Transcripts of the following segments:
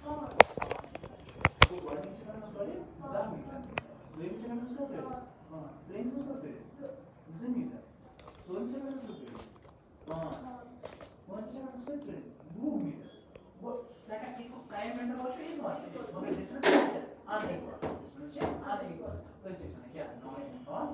तो वर्डिंग से करना पड़े 10 मीटर, दोन से करना उसका स्पीड, हाँ, तीन से उसका स्पीड 10 मीटर, चौन से करना उसका स्पीड, हाँ, पांच से करना उसका स्पीड 2 मीटर, वो सेकंड एक टाइम मिनट वाला चीज बात है, मगर डिस्टेंस क्या है? आधे को, डिस्टेंस क्या? आधे को, तो चीज है क्या? नॉट और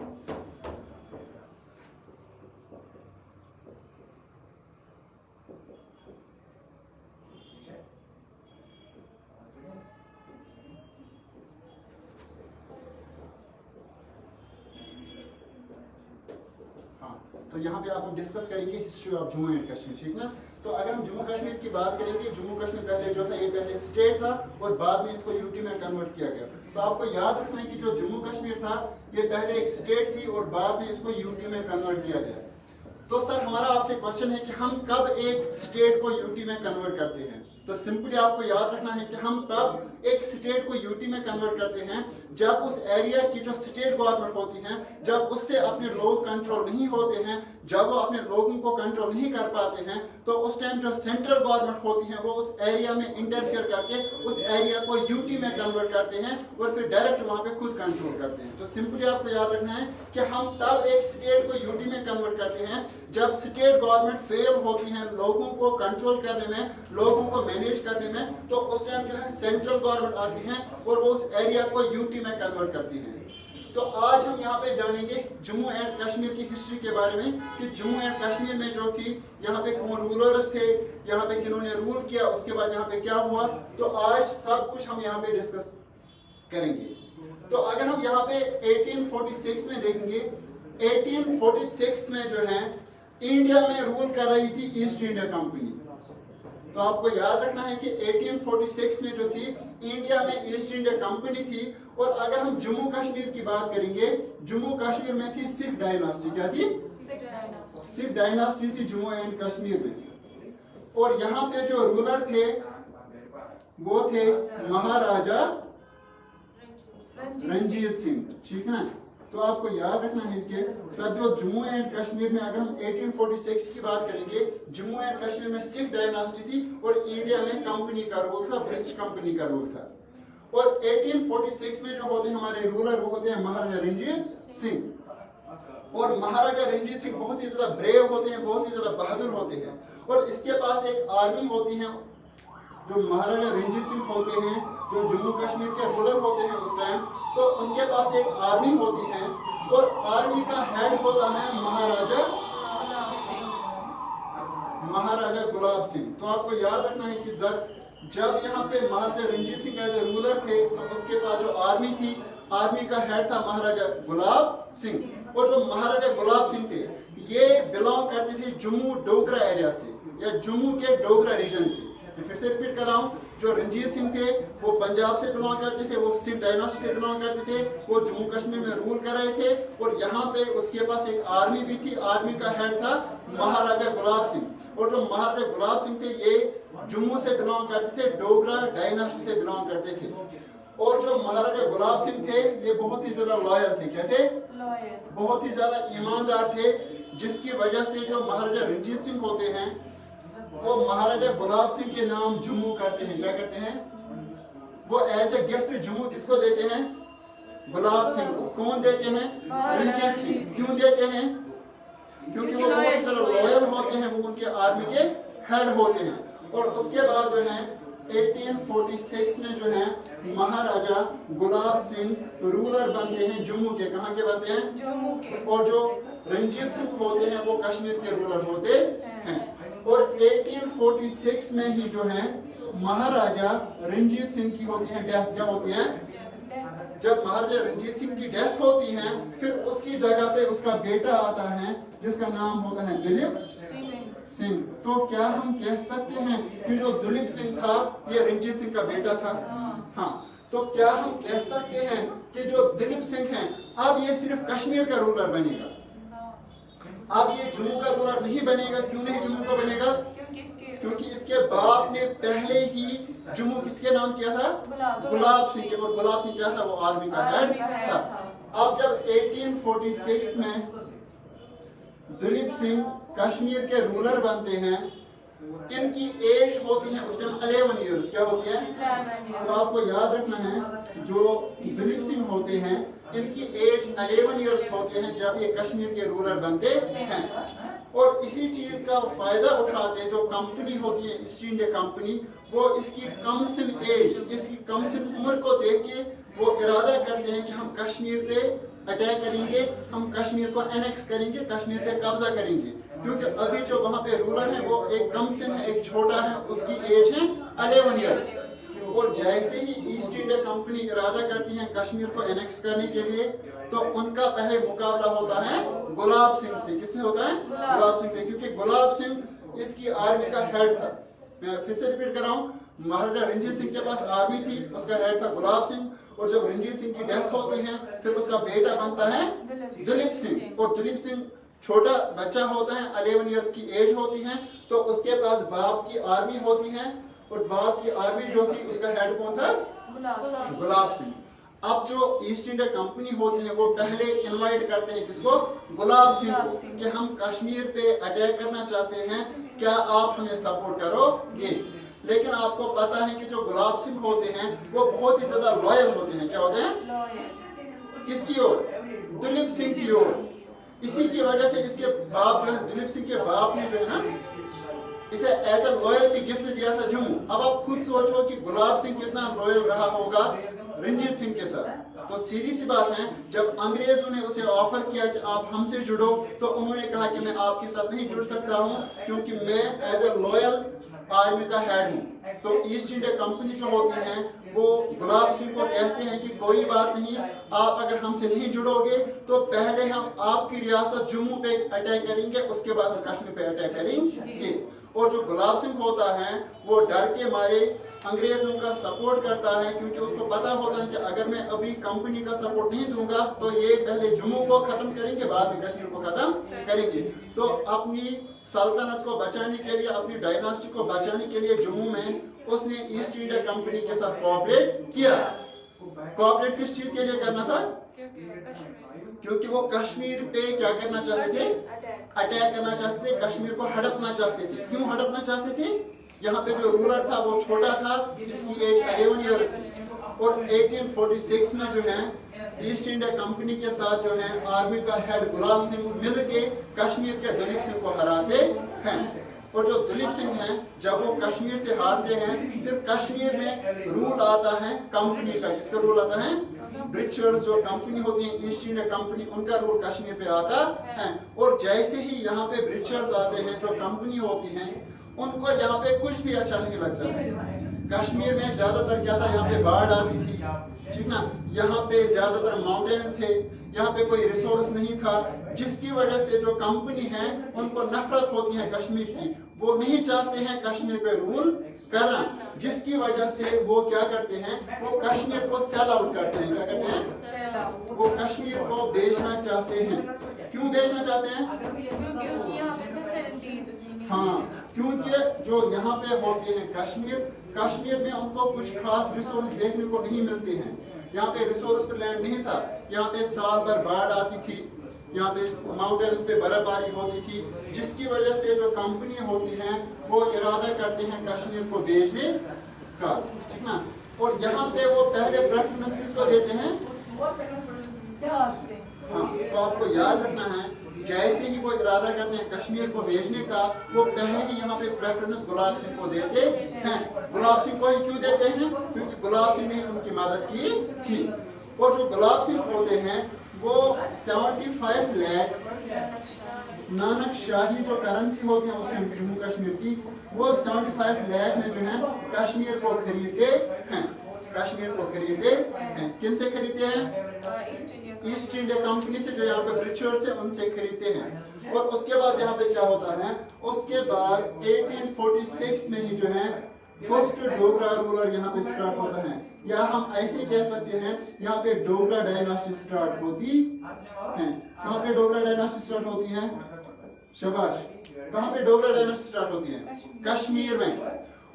तो यहाँ पे आप हम डिस्कस करेंगे history of Jammu and Kashmir, ठीक ना। तो अगर हम जम्मू कश्मीर की बात करेंगे, जम्मू कश्मीर पहले जो था ये पहले स्टेट था और बाद में इसको यूटी में कन्वर्ट किया गया। तो आपको याद रखना है कि जो जम्मू कश्मीर था ये पहले एक स्टेट थी और बाद में इसको यूटी में कन्वर्ट किया गया। तो सर हमारा आपसे क्वेश्चन है कि हम कब एक स्टेट को यूटी में कन्वर्ट करते हैं। तो सिंपली आपको याद रखना है कि हम तब एक स्टेट को यूटी में कन्वर्ट करते हैं जब उस एरिया की जो स्टेट गवर्नमेंट होती है, जब उससे अपने लोग कंट्रोल नहीं होते हैं, जब वो अपने लोगों को कंट्रोल नहीं कर पाते हैं, तो उस टाइम जो सेंट्रल गवर्नमेंट होती है वो उस एरिया में इंटरफियर करके उस एरिया को यूटी में कन्वर्ट करते हैं और फिर डायरेक्ट वहां पे खुद कंट्रोल करते हैं। तो सिंपली आपको याद रखना है कि हम तब एक स्टेट को यूटी में कन्वर्ट करते हैं जब स्टेट गवर्नमेंट फेल होती है लोगों को कंट्रोल करने में, लोगों को मैनेज करने में, तो उस टाइम जो है सेंट्रल गवर्नमेंट आती है और वो उस एरिया को यूटी में कन्वर्ट करती है। तो आज हम यहाँ पे जानेंगे जम्मू एंड कश्मीर की हिस्ट्री के बारे में कि जम्मू एंड कश्मीर में जो थी यहाँ पे कौन रूलर्स थे, यहाँ पे किन्होंने रूल किया, उसके बाद यहाँ पे क्या हुआ। तो आज सब कुछ हम यहाँ पे डिस्कस करेंगे। तो अगर हम यहाँ पे 1846 में देखेंगे, 1846 में जो है इंडिया में रूल कर रही थी ईस्ट इंडिया कंपनी। तो आपको याद रखना है कि 1846 में जो थी इंडिया में ईस्ट इंडिया कंपनी थी। और अगर हम जम्मू कश्मीर की बात करेंगे, जम्मू कश्मीर में थी सिख डायनास्टी। क्या थी? सिख डायनास्टी थी जम्मू एंड कश्मीर में। और यहाँ पे जो रूलर थे वो थे महाराजा रंजीत सिंह, ठीक है। तो आपको याद रखना है कि सर जो जम्मू एंड कश्मीर में अगर हम 1846 की बात करेंगे, जम्मू एंड कश्मीर में सिख डायनास्टी थी और इंडिया में कंपनी का रूल था, ब्रिटिश कंपनी का रूल था। और 1846 में जो होते हैं हमारे रूलर वो होते हैं महाराजा रंजीत सिंह। और महाराजा रंजीत सिंह बहुत ही ज्यादा ब्रेव होते हैं, बहुत ही ज्यादा बहादुर होते हैं। और इसके पास एक आर्मी होती है। जो महाराजा रंजीत सिंह होते हैं, जो जम्मू कश्मीर के रूलर होते हैं उस टाइम, तो उनके पास एक आर्मी होती है और आर्मी का हेड होता है महाराजा गुलाब सिंह। तो आपको याद रखना है कि जब यहाँ पे Maharaja Ranjit Singh as a ruler थे तो उसके पास जो आर्मी थी, आर्मी का हेड था महाराजा गुलाब सिंह। और जो महाराजा गुलाब सिंह थे ये बिलोंग करते थे जम्मू डोगरा एरिया से या जम्मू के डोगरा रीजन से। फिर से रिपीट कर रहा हूँ, जो रंजीत सिंह थे वो पंजाब से बिलोंग करते थे, वो सिख डायनास्टी से बिलोंग करते थे, वो जम्मू कश्मीर में रूल कर रहे थे। और यहाँ पे उसके पास एक आर्मी भी थी, आर्मी का हेड था महाराजा गुलाब सिंह। और जो महाराजा गुलाब सिंह थे ये जम्मू से बिलोंग करते थे, डोगरा डायनास्टी से बिलोंग करते थे। और जो महाराजा गुलाब सिंह थे ये बहुत ही ज्यादा लॉयल थे। क्या थे? लॉयल, बहुत ही ज्यादा ईमानदार थे, जिसकी वजह से जो महाराजा रंजीत सिंह होते हैं वो महाराजा गुलाब सिंह के नाम जम्मू करते हैं। क्या करते हैं? वो एज ए गिफ्ट जम्मू किसको देते हैं? गुलाब सिंह को। कौन देते हैं? रंजीत सिंह। क्यों देते हैं? क्योंकि वो बहुत लॉयल होते हैं, वो उनके आर्मी के हेड होते हैं। और उसके बाद जो है 1846 में जो है महाराजा गुलाब सिंह रूलर बनते हैं जम्मू के। कहाँ के बनते हैं? जम्मू के। और जो रंजीत सिंह होते हैं वो कश्मीर के रूलर होते हैं। और 1846 में ही जो है महाराजा रंजीत सिंह की होती है डेथ। क्या होती है? जब महाराजा रंजीत सिंह की डेथ होती है फिर उसकी जगह पे उसका बेटा आता है जिसका नाम होता है दिलीप सिंह। तो क्या हम कह सकते हैं कि जो दिलीप सिंह था ये रंजीत सिंह का बेटा था? हाँ। तो क्या हम कह सकते हैं कि जो दिलीप सिंह है अब ये सिर्फ कश्मीर का रूलर बनेगा, अब ये जम्मू का रूलर नहीं बनेगा? क्यों नहीं जम्मू का बनेगा? क्योंकि इसके बाप ने पहले ही जम्मू किसके नाम किया था? गुलाब सिंह के। और गुलाब सिंह क्या था? वो आर्मी का हेड था। अब जब 1846 में दिलीप सिंह कश्मीर के रूलर बनते हैं इनकी एज होती है उस टाइम 11 ईयर्स। क्या होती है? तो आपको याद रखना है जो दुलीप सिंह होते हैं इनकी एज 11 ईयर्स होते हैं जब ये कश्मीर के रूलर बनते हैं। और इसी चीज का फायदा उठाते हैं जो कंपनी होती है ईस्ट इंडिया कंपनी, वो इसकी कम सिन एज, इसकी कम सिन उम्र को देख के वो इरादा करते हैं कि हम कश्मीर पे अटैक करेंगे, हम कश्मीर को एनेक्स करेंगे, कश्मीर पे कब्जा करेंगे। क्योंकि अभी जो वहाँ पे रूलर है वो एक कम सिन है, एक छोटा है, उसकी एज है 11 ईयर्स। और जैसे ही ईस्ट इंडिया कंपनी इरादा करती है कश्मीर को एनेक्स करने के लिए, तो उनका पहले मुकाबला होता है गुलाब सिंह से। किससे होता है? गुलाब सिंह से। क्योंकि गुलाब सिंह इसकी आर्मी का हेड था। मैं फिर से रिपीट कर रहा हूँ, महाराजा रंजीत सिंह के पास आर्मी थी, उसका हेड था गुलाब सिंह। और जब रंजीत सिंह की डेथ होती है फिर उसका बेटा बनता है दुलीप सिंह। और दुलीप सिंह छोटा बच्चा होता है, 11 ईयर्स की एज होती है, तो उसके पास बाप की आर्मी होती है। और बाप की आर्मी जो थी उसका हेड कौन था? गुलाब सिंह। अब जो ईस्ट इंडिया कंपनी होती है वो पहले इनवाइट करते हैं किसको? गुलाब सिंह को, कि हम कश्मीर पे अटैक करना चाहते हैं, क्या आप हमें सपोर्ट करोगे? लेकिन आपको पता है कि जो गुलाब सिंह होते हैं वो बहुत ही ज्यादा लॉयल होते हैं। क्या होते हैं? किसकी ओर? दुलीप सिंह की ओर। इसी की वजह से इसके बाप जो है, दुलीप सिंह के बाप ने जो है ना इसे एज ए लॉयल्टी गिफ्ट दिया था जम्मू। अब आप खुद सोचो कि गुलाब सिंह कितना लॉयल रहा होगा रंजीत सिंह के साथ। तो सीधी सी बात है, जब अंग्रेजों ने उसे ऑफर किया कि आप हमसे जुड़ो, तो उन्होंने कहा कि मैं आपके साथ नहीं जुड़ सकता हूं क्योंकि मैं एज ए लॉयल आर्मी का हेड हूं। तो ईस्ट इंडिया कंपनी जो होती है वो गुलाब सिंह को कहते हैं कि कोई बात नहीं, आप अगर हमसे नहीं जुड़ोगे तो पहले हम आपकी रियासत जम्मू पे अटैक करेंगे, उसके बाद हम कश्मीर पे अटैक करेंगे। और जो गुलाब सिंह होता है वो डर के मारे अंग्रेजों का सपोर्ट करता है, क्योंकि उसको पता होता है कि अगर मैं अभी कंपनी का सपोर्ट नहीं दूंगा तो ये पहले जम्मू को खत्म करेंगे, बाद में कश्मीर को खत्म करेंगे। तो अपनी सल्तनत को बचाने के लिए, अपनी डायनास्टी को बचाने के लिए जम्मू में उसने ईस्ट इंडिया कंपनी के साथ कोऑपरेट किया। कोऑपरेट किस चीज के लिए करना था? क्योंकि वो कश्मीर पे क्या करना चाहते थे? अटैक करना चाहते थे, कश्मीर को हड़पना चाहते थे। क्यों हड़पना चाहते थे? यहाँ पे जो रूलर था वो छोटा था, जिसकी एज 11 ईयर्स थी। और 1846 में जो है ईस्ट इंडिया कंपनी के साथ जो है आर्मी का हेड गुलाब सिंह मिलके कश्मीर के दुलीप सिंह को हराते हैं। और जो दुलीप सिंह हैं जब वो कश्मीर से हारते हैं फिर कश्मीर में रूल आता है कंपनी का। किसका रूल आता है? ब्रिटिशर्स जो कंपनी होती है ईस्ट इंडिया कंपनी, उनका रूल कश्मीर पे आता है। और जैसे ही यहाँ पे ब्रिटिशर्स आते हैं, जो कंपनी होती है, उनको यहाँ पे कुछ भी अच्छा नहीं लगता। कश्मीर में ज्यादातर क्या था, यहाँ पे बाढ़ आती थी, ठीक ना, यहाँ पे ज्यादातर माउंटेन्स थे, यहाँ पे कोई रिसोर्स नहीं था, जिसकी वजह से जो कंपनी है उनको नफरत होती है कश्मीर की। वो नहीं चाहते हैं कश्मीर पे रूल करना, जिसकी वजह से वो क्या करते हैं, वो कश्मीर को सेल आउट करते हैं। क्या करते हैं? वो कश्मीर को बेचना चाहते हैं। क्यों बेचना चाहते हैं? हाँ, क्योंकि जो यहाँ पे होते हैं कश्मीर में उनको कुछ खास रिसोर्स देखने को नहीं मिलते हैं। यहाँ पे रिसोर्स पे लैंड नहीं था, यहाँ पे साल भर बाढ़ आती थी, यहाँ पे माउंटेन्स पे बर्फबारी होती थी, जिसकी वजह से जो कंपनी होती है वो इरादा करते हैं कश्मीर को बेचने का, ठीक ना। और यहाँ पे वो पहले प्रेफरेंस किसको देते हैं? हाँ, तो आपको याद रखना है, जैसे ही वो इरादा करते हैं कश्मीर को बेचने का, वो पहले ही यहाँ पे प्रेफरेंस गुलाब सिंह को देते हैं। गुलाब सिंह को ही क्यों देते हैं? क्योंकि गुलाब सिंह ने उनकी मदद की थी। और जो गुलाब सिंह होते हैं वो 75 लाख नानक शाही जो करेंसी होती है उसमें जम्मू कश्मीर की, वो 75 लाख में जो है कश्मीर को खरीदते हैं। कश्मीर को खरीदते हैं। किन से खरीदते हैं? ईस्ट इंडिया कंपनी से, जो यहाँ पे ब्रिटिशर्स है उनसे खरीदते हैं। और उसके बाद यहाँ पे क्या होता है, उसके बाद 1846 में ही जो है फर्स्ट डोगरा रूलर यहाँ पे स्टार्ट होता है, या हम ऐसे कह सकते हैं यहाँ पे डोगरा डायनास्टी स्टार्ट होती है। कहाँ पे डोगरा डायनास्टी स्टार्ट होती है? शाबाश। कहाँ पे डोगरा डायनास्टी स्टार्ट होती है? कश्मीर में।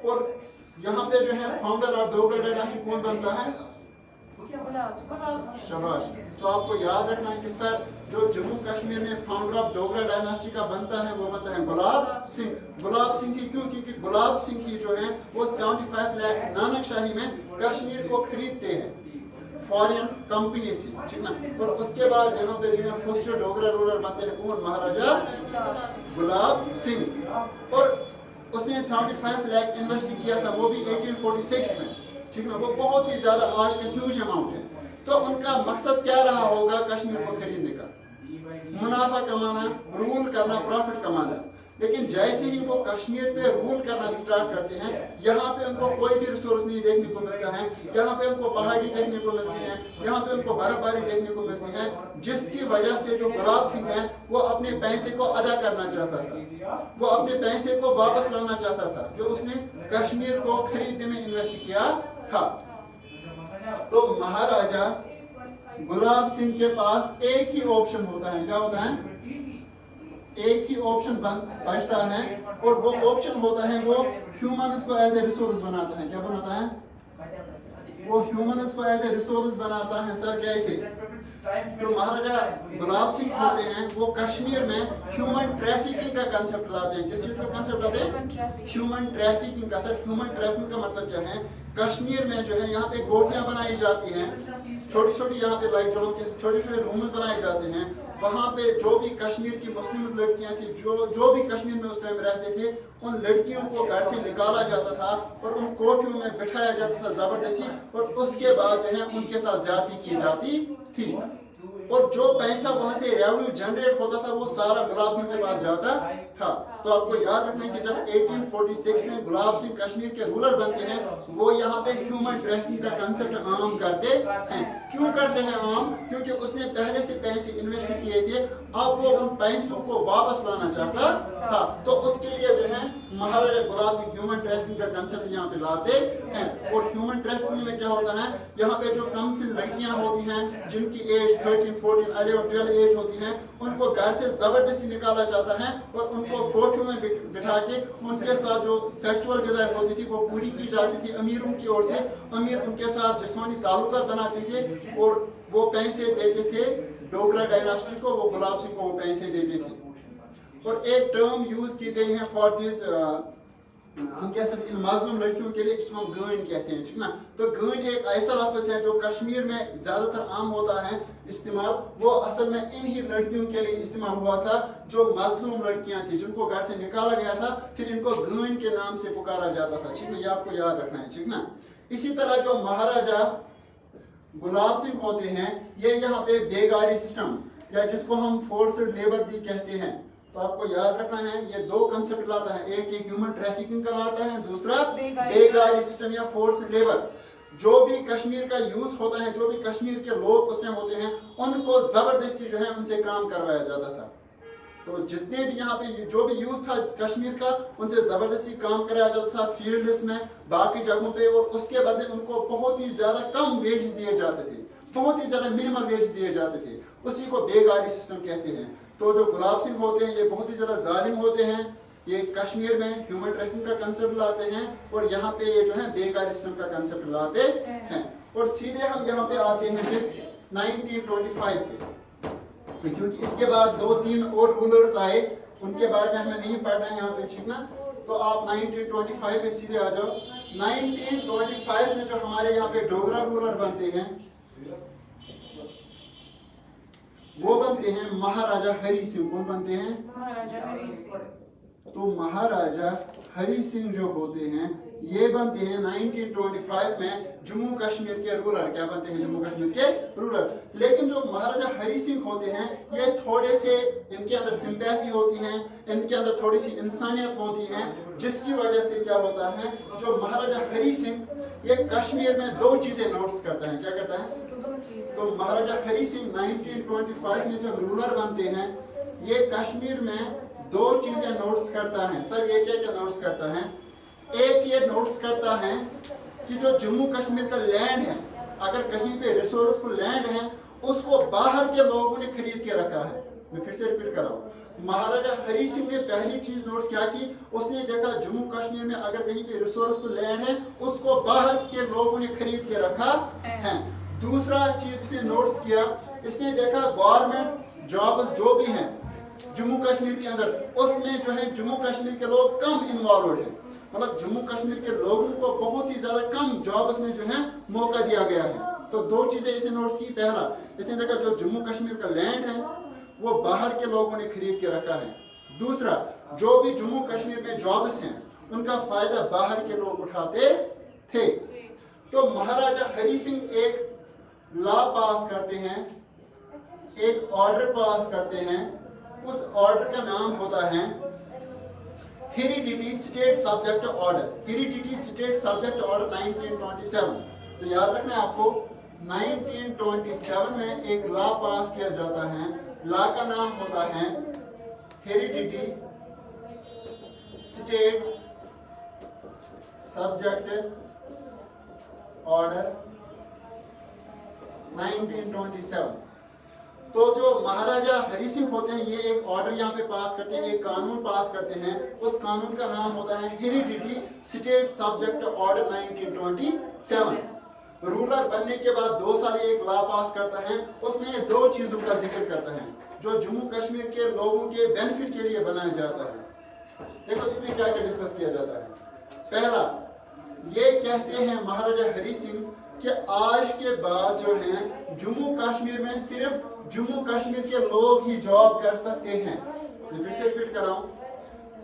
और यहाँ पे जो है फाउंडर ऑफ डोगरा डायनास्टी कौन बनता है? शाबाश। तो आपको याद रखना है कि सर जो जम्मू कश्मीर में फाउंडर ऑफ डोगरा डायनास्टी का बनता है वो बनता है गुलाब सिंह। गुलाब सिंह की क्यों? क्योंकि गुलाब सिंह ही जो है वो 75 लाख नानक शाही में कश्मीर को खरीदते हैं फॉरेन कंपनी से, ठीक ना। और उसके बाद यहाँ पे जो है फर्स्ट डोगरा रूलर बनते हैं कौन? महाराजा गुलाब सिंह। और उसने 75 लाख इन्वेस्ट किया था, वो भी 1846 में, ठीक ना। वो बहुत ही ज्यादा आज का ह्यूज अमाउंट है। तो उनका मकसद क्या रहा होगा कश्मीर को खरीदने का? मुनाफा कमाना, रूल करना, प्रॉफिट कमाना। लेकिन जैसे ही वो कश्मीर पे रूल करना स्टार्ट करते हैं, यहाँ पे उनको कोई भी रिसोर्स नहीं देखने को मिलता है, यहाँ पे उनको पहाड़ी देखने को मिलती है, यहाँ पे उनको बर्फबारी देखने को मिलती है, जिसकी वजह से जो गुलाब सिंह है वो अपने पैसे को अदा करना चाहता था, वो अपने पैसे को वापस लाना चाहता था जो उसने कश्मीर को खरीदने में इन्वेस्ट किया था। तो महाराजा गुलाब सिंह के पास एक ही ऑप्शन होता है, क्या होता है? एक ही ऑप्शन बचता है, और वो ऑप्शन होता है वो ह्यूमन्स को एज ए रिसोर्स बनाता है। क्या बनाता है? वो ह्यूमन्स को एज ए रिसोर्स बनाता है। सर कैसे? जो महाराजा गुलाब सिंह होते हैं वो कश्मीर में ह्यूमन ट्रैफिकिंग का कंसेप्ट लाते हैं। किस चीज का कंसेप्ट लाते हैं? ह्यूमन ट्रैफिकिंग का। सर ह्यूमन ट्रैफिकिंग का मतलब क्या है? कश्मीर में जो है यहाँ पे गोटियां बनाई जाती हैं, छोटी छोटी, यहाँ पे लाइक जो छोटे छोटे रूम्स बनाए जाते हैं। वहाँ पे जो भी कश्मीर की मुस्लिम लड़कियां थी, जो भी कश्मीर में उस टाइम रहते थे, उन लड़कियों को घर से निकाला जाता था और उन कोठियों में बिठाया जाता था जबरदस्ती, और उसके बाद जो है उनके साथ ज्यादती की जाती थी। और जो पैसा वहां से रेवेन्यू जनरेट होता था वो सारा गुलाब सिंह के पास जाता था। तो आपको याद रखना है कि जब 1846 में गुलाब सिंह कश्मीर के रूलर बनते हैं, वो यहाँ पे ह्यूमन ट्रैफिकिंग का कंसेप्ट आम करते हैं। क्यों करते हैं आम? क्योंकि उसने पहले से पैसे इन्वेस्ट किए थे, अब वो उन पैसों को वापस लाना चाहता था। तो उसके लिए जो है महाराजा गुलाब सिंह ह्यूमन ट्रैफिकिंग का कंसेप्ट यहाँ पे लाते हैं। और ह्यूमन ट्रैफिकिंग में क्या होता है? यहाँ पे जो कम सी लड़कियां होती हैं, जिनकी एज 13, 14, 11, 12 एज होती है, उनको घर से जबरदस्ती निकाला जाता है और उनको कोठियों में बिठा के उनके साथ जो सेक्सुअल डिजायर होती थी वो पूरी की जाती थी अमीरों की ओर से। अमीर उनके साथ जिस्मानी ताल्लुकात बनाते थे और वो पैसे देते थे डोगरा डायनास्टी को, वो गुलाब सिंह को वो पैसे देते थे। और एक टर्म यूज की गई है फॉर दिस, हम कह सकते हैं इन मजलूम लड़कियों के लिए, जिसको हम गैन कहते हैं, ठीक ना। तो गैन एक ऐसा लफ्ज है जो कश्मीर में ज्यादातर आम होता है इस्तेमाल। वो असल में इन ही लड़कियों के लिए इस्तेमाल हुआ था जो मजलूम लड़कियां थी, जिनको घर से निकाला गया था, फिर इनको गैन के नाम से पुकारा जाता था, ठीक ना। ये आपको याद रखना है, ठीक ना। इसी तरह जो महाराजा गुलाब सिंह होते हैं, ये यहाँ पे बेगारी सिस्टम, या जिसको हम फोर्स्ड लेबर भी कहते हैं, तो आपको याद रखना है ये दो कंसेप्ट लाता है। एक ह्यूमन ट्रैफिकिंग का लाता है, दूसरा बेगारी सिस्टम या फोर्स्ड लेबर। जो भी कश्मीर का यूथ होता है, जो भी कश्मीर के लोग उसमें होते हैं, उनको जबरदस्ती जो है उनसे काम करवाया जाता था। तो जितने भी यहाँ पे जो भी यूथ था कश्मीर का, उनसे जबरदस्ती काम कराया जाता था फील्ड्स में, बाकी जगहों पे, और उसके बदले उनको बहुत ही ज्यादा कम वेज दिए जाते थे, बहुत ही ज्यादा मिनिमल वेज दिए जाते थे। उसी को बेगारी सिस्टम कहते हैं। तो जो गुलाब सिंह होते हैं ये बहुत ही ज्यादा जालिम होते हैं। ये कश्मीर में ह्यूमन ट्रैफिकिंग का कंसेप्ट लाते हैं और यहाँ पे ये जो है बेगारी सिस्टम का कंसेप्ट लाते हैं। और सीधे हम यहाँ पे आते हैं फिर 1925 पे, क्योंकि इसके बाद 2-3 और रूलर्स आए, उनके बारे में हमें नहीं पढ़ना है यहाँ पे, ठीक ना। तो आप 1925 पे सीधे आ जाओ। 1925 में जो हमारे यहाँ पे डोगरा रूलर बनते हैं वो बनते हैं महाराजा हरि सिंह। कौन बनते हैं? महाराजा हरि सिंह। तो महाराजा हरि सिंह जो होते हैं ये बनते हैं 1925 में जम्मू कश्मीर के रूलर। क्या बनते हैं? जम्मू कश्मीर के रूलर। लेकिन जो महाराजा हरि सिंह होते हैं ये थोड़े से, इनके अंदर सिंपैथी होती है, इनके अंदर थोड़ी सी इंसानियत होती है, जिसकी वजह से क्या होता है, जो महाराजा हरि सिंह ये कश्मीर में 2 चीजें नोटिस करता है। क्या करता है? तो महाराजा हरि सिंह 1925 में जब रूलर बनते हैं ये कश्मीर में 2 चीजें नोटिस करता है। सर ये क्या क्या नोटिस करता है? एक ये नोटिस करता है कि जो जम्मू कश्मीर का लैंड है, अगर कहीं पे रिसोर्सफुल लैंड है, उसको बाहर के लोगों ने खरीद के रखा है। मैं फिर से रिपीट कर रहा हूँ। महाराजा हरि सिंह ने पहली चीज नोटिस क्या की, उसने देखा जम्मू कश्मीर में अगर कहीं पे रिसोर्सफुल लैंड है उसको बाहर के लोगों ने खरीद के रखा है। दूसरा चीज इसने नोट्स किया, इसने देखा गवर्नमेंट जॉब्स जो भी हैं जम्मू कश्मीर के अंदर, उसमें जो है जम्मू कश्मीर के लोग कम इन्वॉल्व हैं। मतलब जम्मू कश्मीर के लोगों को बहुत ही ज्यादा कम जॉब्स में जो है मौका दिया गया है। तो दो चीजें इसने नोट्स की। पहला, इसने देखा जो जम्मू कश्मीर का लैंड है वो बाहर के लोगों ने खरीद के रखा है। दूसरा, जो भी जम्मू कश्मीर में जॉब्स हैं उनका फायदा बाहर के लोग उठाते थे। तो महाराजा हरि सिंह एक लॉ पास करते हैं, एक ऑर्डर पास करते हैं। उस ऑर्डर का नाम होता है heredity state subject order, heredity state subject order 1927। तो याद रखना है आपको, 1927 में एक लॉ पास किया जाता है। लॉ का नाम होता है हेरिडिटी स्टेट सब्जेक्ट ऑर्डर 1927। तो जो महाराजा हरि सिंह होते हैं ये एक ऑर्डर यहाँ पे पास करते हैं, एक कानून पास करते हैं। उस कानून का नाम होता है heredity state subject order 1927। Ruler बनने के बाद 2 साल एक लॉ पास करता है, उसमें 2 चीजों का जिक्र करता है जो जम्मू कश्मीर के लोगों के बेनिफिट के लिए बनाया जाता है। देखो इसमें क्या क्या डिस्कस किया जाता है। पहला, ये कहते हैं महाराजा हरि सिंह कि आज के बाद जो है जम्मू कश्मीर में सिर्फ जम्मू कश्मीर के लोग ही जॉब कर सकते हैं। मैं फिर से रिपीट कर रहा हूं,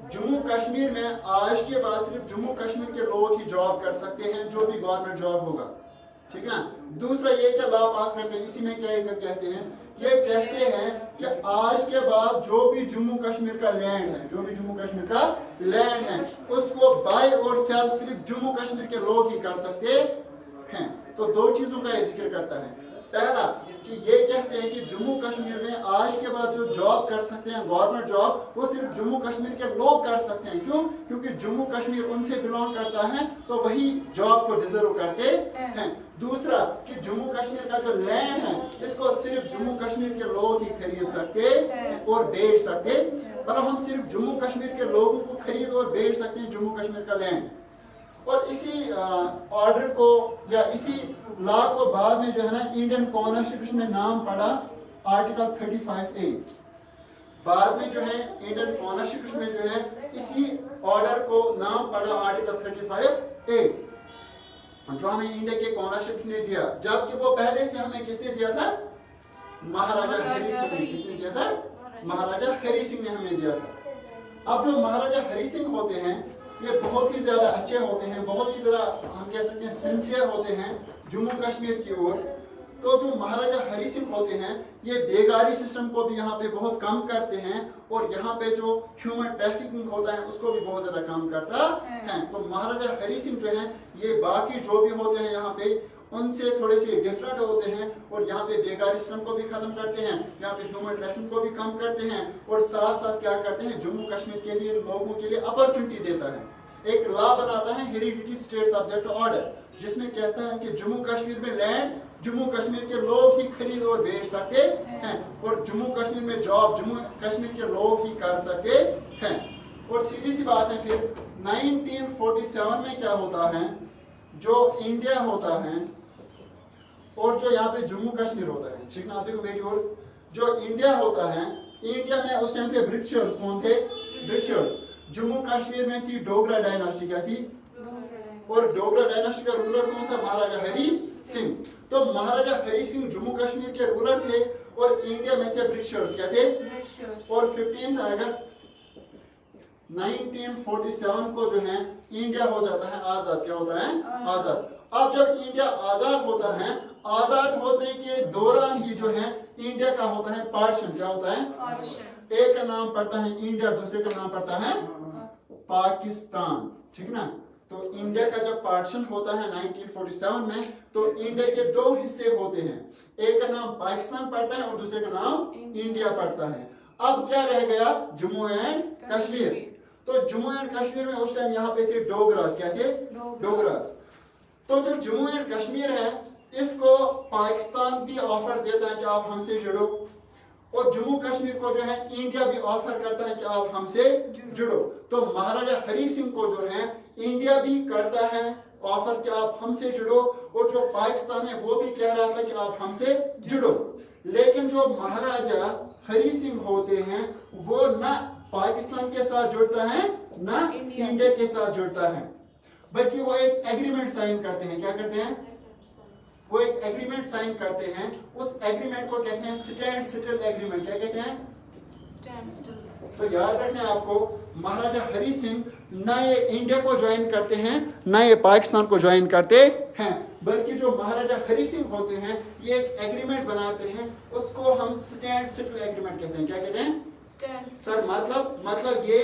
जम्मू कश्मीर में आज के बाद सिर्फ जम्मू कश्मीर के लोग ही जॉब कर सकते हैं, जो भी गवर्नमेंट जॉब होगा, ठीक है ना। दूसरा, ये क्या लॉ पास करते हैं, इसी में क्या कहते हैं, ये कहते हैं कि आज के बाद जो भी जम्मू कश्मीर का लैंड है, जो भी जम्मू कश्मीर का लैंड है, उसको बाय और सेल सिर्फ जम्मू कश्मीर के लोग ही कर सकते हैं। तो 2 चीजों का जिक्र करता है। पहला कि ये कहते हैं कि जम्मू कश्मीर में आज के बाद जो जॉब कर सकते हैं गवर्नमेंट जॉब, वो सिर्फ जम्मू कश्मीर के लोग कर सकते हैं। क्यों? क्योंकि जम्मू कश्मीर उनसे बिलोंग करता है, तो वही जॉब को डिजर्व करते हैं। दूसरा कि जम्मू कश्मीर का जो लैंड है इसको सिर्फ जम्मू कश्मीर के लोग ही खरीद सकते और बेच सकते। मतलब हम सिर्फ जम्मू कश्मीर के लोगों को खरीद और बेच सकते हैं जम्मू कश्मीर का लैंड। और इसी ऑर्डर को या इसी लॉ को बाद में जो है ना इंडियन कॉन्स्टिट्यूशन में नाम पड़ा आर्टिकल 35A। बाद में जो है इंडियन कॉन्स्टिट्यूशन में जो है इसी ऑर्डर को नाम पड़ा आर्टिकल 35A, जो हमें इंडिया के कॉन्स्टिट्यूशन ने दिया। जबकि वो पहले से हमें किसने दिया था? महाराजा हरि सिंह ने। किसने दिया था? महाराजा हरि सिंह ने हमें दिया था। अब जो महाराजा हरि सिंह होते हैं ये बहुत ही ज्यादा अच्छे होते हैं, बहुत ही ज्यादा हम कह सकते हैं सिंसियर होते हैं जम्मू कश्मीर की ओर। तो जो महाराजा हरि सिंह होते हैं ये बेगारी सिस्टम को भी यहाँ पे बहुत कम करते हैं, और यहाँ पे जो ह्यूमन ट्रैफिकिंग होता है उसको भी बहुत ज्यादा कम करता है। तो महाराजा हरि सिंह जो है ये बाकी जो भी होते हैं यहाँ पे उनसे थोड़े से डिफरेंट होते हैं, और यहाँ पे बेकारी सिस्टम को भी खत्म करते हैं, यहाँ पे ह्यूमन ट्रैफिकिंग को भी कम करते हैं, और साथ साथ क्या करते हैं जम्मू कश्मीर के लिए लोगों के लिए अपॉर्चुनिटी देता है। एक लॉ बनाता है हेरिडिटी स्टेट सब्जेक्ट ऑर्डर, जिसमें कहता है कि जम्मू कश्मीर में लैंड जम्मू कश्मीर के लोग ही खरीद और बेच सकते हैं, और जम्मू कश्मीर में जॉब जम्मू कश्मीर के लोग ही कर सकते हैं। और सीधी सी बात है, फिर 1947 में क्या होता है, जो इंडिया होता है और जो यहाँ पे जम्मू कश्मीर होता है, ठीक ना। आप देखो मेरी ओर, जो इंडिया होता है, इंडिया में उस टाइम पे ब्रिटिशर्स कौन थे? ब्रिटिशर्स। जम्मू कश्मीर में थी डोगरा डायनास्टी, क्या थी? और डोगरा डायनास्टी का रूलर कौन था? महाराजा हरि सिंह। तो महाराजा हरि सिंह जम्मू कश्मीर के रूलर थे, और इंडिया में थे ब्रिटिशर्स, क्या थे? और 15 अगस्त 1947 को जो है इंडिया हो जाता है आजाद। क्या होता है? आजाद। अब जब इंडिया आजाद होता है, आजाद होने के दौरान ही जो है इंडिया का होता है पार्टीशन। क्या होता है? एक का नाम पड़ता है इंडिया, दूसरे का नाम पड़ता है पाकिस्तान, ठीक ना। तो इंडिया का जब पार्टीशन होता है 1947 में, तो इंडिया के 2 हिस्से होते हैं, एक का नाम पाकिस्तान पड़ता है और दूसरे का नाम इंडिया पड़ता है। अब क्या रह गया? जम्मू एंड कश्मीर। तो जम्मू एंड कश्मीर में उस टाइम यहाँ पे थे डोगरास। क्या थे? डोगरास। तो जो जम्मू एंड कश्मीर है इसको पाकिस्तान भी ऑफर देता है कि आप हमसे जुड़ो, और जम्मू कश्मीर को जो है इंडिया भी ऑफर करता है कि आप हमसे जुड़ो। तो महाराजा हरि सिंह को जो है इंडिया भी करता है ऑफर कि आप हमसे जुड़ो, और जो पाकिस्तान है वो भी कह रहा था कि आप हमसे जुड़ो। लेकिन जो महाराजा हरी सिंह होते हैं वो ना पाकिस्तान के साथ जुड़ता है ना इंडिया के साथ जुड़ता है, बल्कि वो एक एग्रीमेंट साइन करते हैं। क्या करते हैं? वो एक एग्रीमेंट साइन करते हैं। उस एग्रीमेंट को कहते हैं स्टैंड स्टिल एग्रीमेंट। क्या कहते हैं? Stand still. तो याद रखना आपको, महाराजा हरी सिंह ना ये इंडिया को ज्वाइन करते हैं ना ये पाकिस्तान को ज्वाइन करते हैं, बल्कि जो महाराजा हरी सिंह होते हैं ये एक एग्रीमेंट बनाते हैं, उसको हम स्टैंड स्टिल एग्रीमेंट कहते हैं। क्या कहते हैं? स्टैंड। सर मतलब ये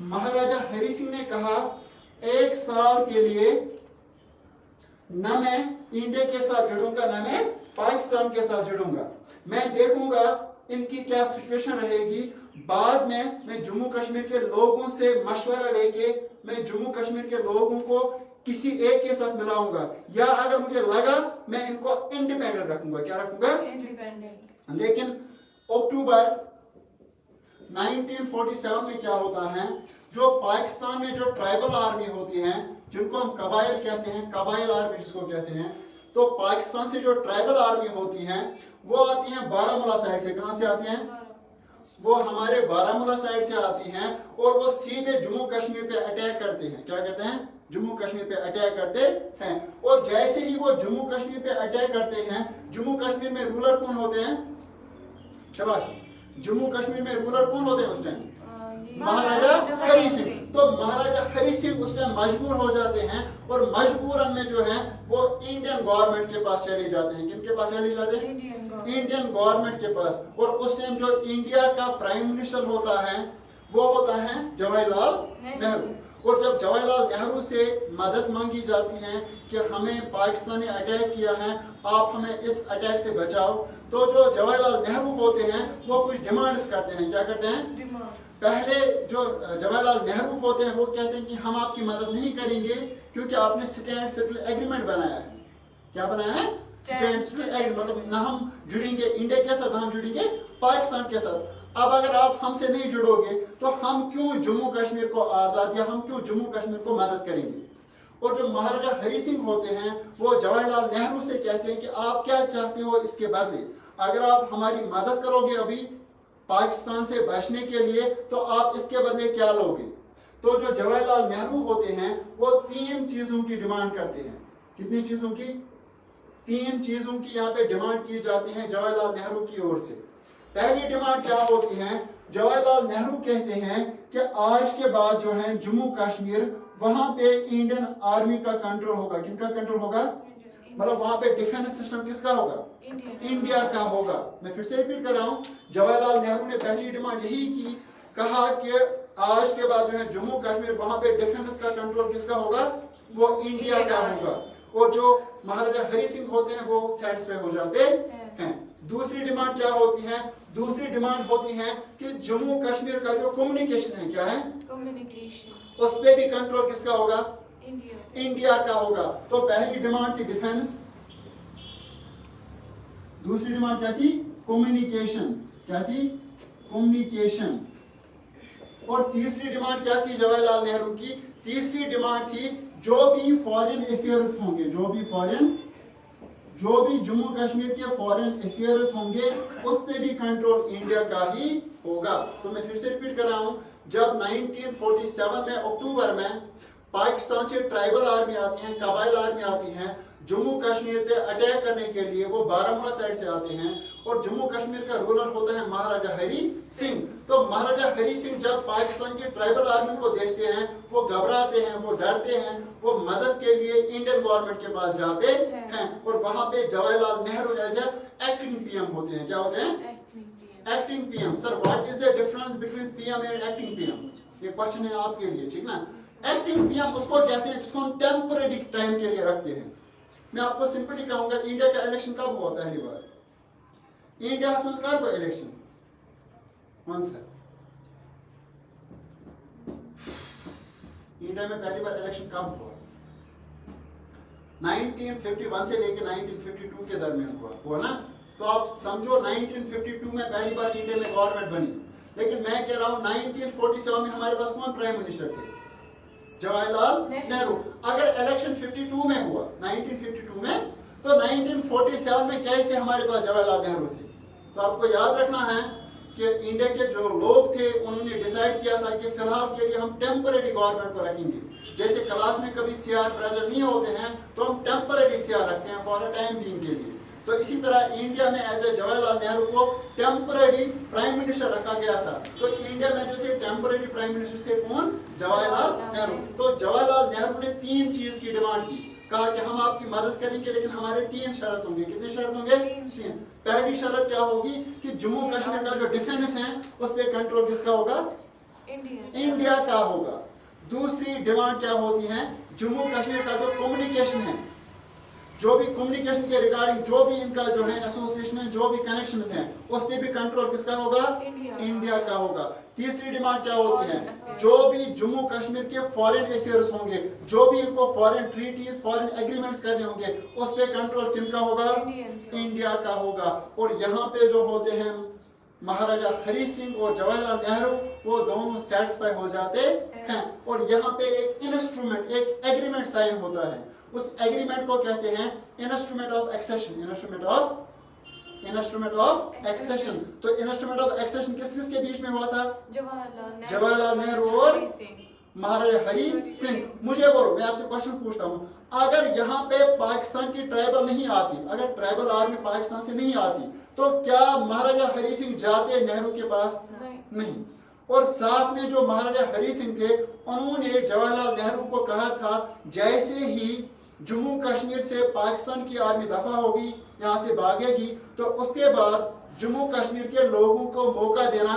महाराजा हरी सिंह ने कहा 1 साल के लिए न मैं इंडिया के साथ जुड़ूंगा न मैं पाकिस्तान के साथ जुड़ूंगा, मैं देखूंगा इनकी क्या सिचुएशन रहेगी, बाद में मैं जम्मू कश्मीर के लोगों से मशवरा लेके मैं जम्मू कश्मीर के लोगों को किसी एक के साथ मिलाऊंगा, या अगर मुझे लगा मैं इनको इंडिपेंडेंट रखूंगा। क्या रखूंगा? इंडिपेंडेंट। लेकिन अक्टूबर 1947 में क्या होता है, जो पाकिस्तान में जो ट्राइबल आर्मी होती है जिनको हम कबाइल कहते हैं, कबाइल आर्मी जिसको कहते हैं, तो पाकिस्तान से जो ट्राइबल आर्मी होती हैं वो आती हैं बारामूला साइड से। कहां से आती हैं? वो हमारे बारामूला साइड से आती हैं और वो सीधे जम्मू कश्मीर पे अटैक करते हैं। क्या करते हैं? जम्मू कश्मीर पे अटैक करते हैं। और जैसे ही वो जम्मू कश्मीर पे अटैक करते हैं, जम्मू कश्मीर में रूलर कौन होते हैं? शाबाश, जम्मू कश्मीर में रूलर कौन होते हैं उस टाइम? महाराजा हरी सिंह। तो महाराजा हरी सिंह उस टाइम मजबूर हो जाते हैं और मजबूरन में जो है वो इंडियन गवर्नमेंट के पास चले जाते हैं। किनके पास चले जाते हैं? इंडियन गवर्नमेंट के पास। और उस टाइम जो इंडिया का प्राइम मिनिस्टर होता है वो होता है जवाहरलाल नेहरू। और जब जवाहरलाल नेहरू से मदद मांगी जाती है कि हमें पाकिस्तान ने अटैक किया है, आप हमें इस अटैक से बचाओ, तो जो जवाहरलाल नेहरू होते हैं वो कुछ डिमांड्स करते हैं। क्या करते हैं? पहले जो जवाहरलाल नेहरू होते हैं वो कहते हैं कि हम आपकी मदद नहीं करेंगे क्योंकि आपने स्टैंड स्टिल एग्रीमेंट बनाया है। क्या बनाया है? Stand still agreement. मतलब ना हम जुड़ेंगे इंडिया के साथ, ना हम जुड़ेंगे पाकिस्तान के साथ। अब अगर आप हमसे नहीं जुड़ोगे तो हम क्यों जम्मू कश्मीर को आजाद, या हम क्यों जम्मू कश्मीर को मदद करेंगे? और जो महाराजा हरी सिंह होते हैं वो जवाहरलाल नेहरू से कहते हैं कि आप क्या चाहते हो इसके बदले, अगर आप हमारी मदद करोगे अभी पाकिस्तान से बचने के लिए तो आप इसके बदले क्या लोगे? तो जो जवाहरलाल नेहरू होते हैं वो 3 चीजों की डिमांड करते हैं। कितनी चीजों की? 3 चीजों की यहाँ पे डिमांड की जाती है जवाहरलाल नेहरू की ओर से। पहली डिमांड क्या होती है? जवाहरलाल नेहरू कहते हैं कि आज के बाद जो है जम्मू कश्मीर, वहां पे इंडियन आर्मी का कंट्रोल होगा। किनका कंट्रोल होगा? मतलब वहां पे डिफेंस सिस्टम किसका होगा? इंडिया का होगा। मैं फिर से रिपीट कर रहा हूं, जवाहरलाल नेहरू ने पहली डिमांड यही की, कहा कि आज के बाद जो है जम्मू कश्मीर, वहां पे डिफेंस का कंट्रोल किसका होगा? वो इंडिया का होगा। और जो महाराजा हरी सिंह होते हैं वो सेटिस्फाई हो जाते हैं। दूसरी डिमांड क्या होती है? दूसरी डिमांड होती है कि जम्मू कश्मीर का जो कम्युनिकेशन है, क्या है? कम्युनिकेशन, उस पे भी कंट्रोल किसका होगा? इंडिया का होगा। तो पहली डिमांड थी डिफेंस, दूसरी डिमांड क्या थी? कम्युनिकेशन। क्या थी? कम्युनिकेशन। और तीसरी डिमांड क्या थी जवाहरलाल नेहरू की? तीसरी डिमांड थी जो भी फॉरेन अफेयर्स होंगे, जो भी जम्मू कश्मीर के फॉरेन अफेयर्स होंगे उस पे भी कंट्रोल इंडिया का ही होगा। तो मैं फिर से रिपीट कर रहा हूं, जब 1947 में अक्टूबर में पाकिस्तान से ट्राइबल आर्मी आती है, कबाइल आर्मी आती है जम्मू कश्मीर पे अटैक करने के लिए, वो बारामूला साइड से आते हैं और जम्मू कश्मीर का रूलर होता है महाराजा हरी सिंह। तो महाराजा हरी सिंह जब पाकिस्तान की ट्राइबल आर्मी को देखते हैं वो घबराते हैं, वो डरते हैं, वो मदद के लिए इंडियन गवर्नमेंट के पास जाते हैं। और वहां पे Jawaharlal Nehru as acting PM होते हैं। क्या होते हैं? Acting PM. Sir what is the difference between PM and acting PM? ये क्वेश्चन है आपके लिए, ठीक ना। एक्टिंग पीएम उसको कहते हैं जिसको हम टेम्परेरी टाइम के लिए रखते हैं। मैं आपको सिंपली कहूंगा, इंडिया का इलेक्शन कब हुआ पहली बार? इंडिया में कब हुआ इलेक्शन? कौन सा? इंडिया में पहली बार इलेक्शन कब हुआ? 1951 से लेकर 1952 के दरमियान हुआ ना। तो आप समझो 1952 में पहली बार इंडिया में गवर्नमेंट बनी। लेकिन मैं कह रहा हूं 1947 में हमारे पास कौन प्राइम मिनिस्टर थे? जवाहरलाल नेहरू। अगर इलेक्शन 52 में हुआ 1952 में, तो 1947 में कैसे हमारे पास जवाहरलाल नेहरू थे? तो आपको याद रखना है कि इंडिया के जो लोग थे उन्होंने डिसाइड किया था कि फिलहाल के लिए हम टेम्परेरी गवर्नमेंट को रखेंगे। जैसे क्लास में कभी सीआर प्रेजेंट नहीं होते हैं तो हम टेम्परेरी सीआर रखते हैं फॉर अ टाइम बीइंग के लिए। तो इसी तरह इंडिया में एज ए जवाहरलाल नेहरू को टेम्परेरी प्राइम मिनिस्टर रखा गया था। तो इंडिया में जो थे टेम्परेरी प्राइम मिनिस्टर थे कौन? जवाहरलाल नेहरू। तो जवाहरलाल नेहरू ने 3 चीज की डिमांड की, कहा कि हम आपकी मदद करेंगे लेकिन हमारे 3 शर्त होंगे। कितने शर्त होंगे? 3। पहली शर्त क्या होगी कि जम्मू कश्मीर का जो डिफेंस है उस पर कंट्रोल किसका होगा? इंडिया का होगा। दूसरी डिमांड क्या होती है? जम्मू कश्मीर का जो कम्युनिकेशन है, जो भी कम्युनिकेशन के रिगार्डिंग जो भी इनका जो है एसोसिएशन है, जो भी कनेक्शंस हैं, उस पे भी कंट्रोल किसका होगा? इंडिया का होगा। तीसरी डिमांड क्या होती है? जो भी जम्मू कश्मीर के फॉरेन अफेयर्स होंगे, जो भी इनको फॉरेन ट्रीटीज, फॉरेन एग्रीमेंट्स करने होंगे, उस पे कंट्रोल किनका होगा? इंडिया का होगा। और यहाँ पे जो होते हैं महाराजा हरि सिंह और जवाहरलाल नेहरू, वो दोनों सेटिस्फाई हो जाते हैं। और यहाँ पे एक इंस्ट्रूमेंट, एक एग्रीमेंट साइन होता है। उस एग्रीमेंट को कहते हैं instrument of accession. Instrument of accession. तो इंस्ट्रूमेंट ऑफ एक्सेशन किस किस के बीच में हुआ था? जवाहरलाल नेहरू और महाराजा हरि सिंह। मुझे बोलो, मैं आपसे क्वेश्चन पूछता हूँ, अगर यहाँ पे पाकिस्तान की ट्राइबल नहीं आती, अगर ट्राइबल आर्मी पाकिस्तान से नहीं आती, तो क्या महाराजा हरि सिंह जाते नेहरू के पास? नहीं। और साथ में जो महाराजा हरि सिंह थे, उन्होंने जवाहरलाल नेहरू को कहा था जैसे ही जम्मू कश्मीर से पाकिस्तान की आर्मी दफा होगी, यहाँ से भागेगी, तो उसके बाद जम्मू कश्मीर के लोगों को मौका देना,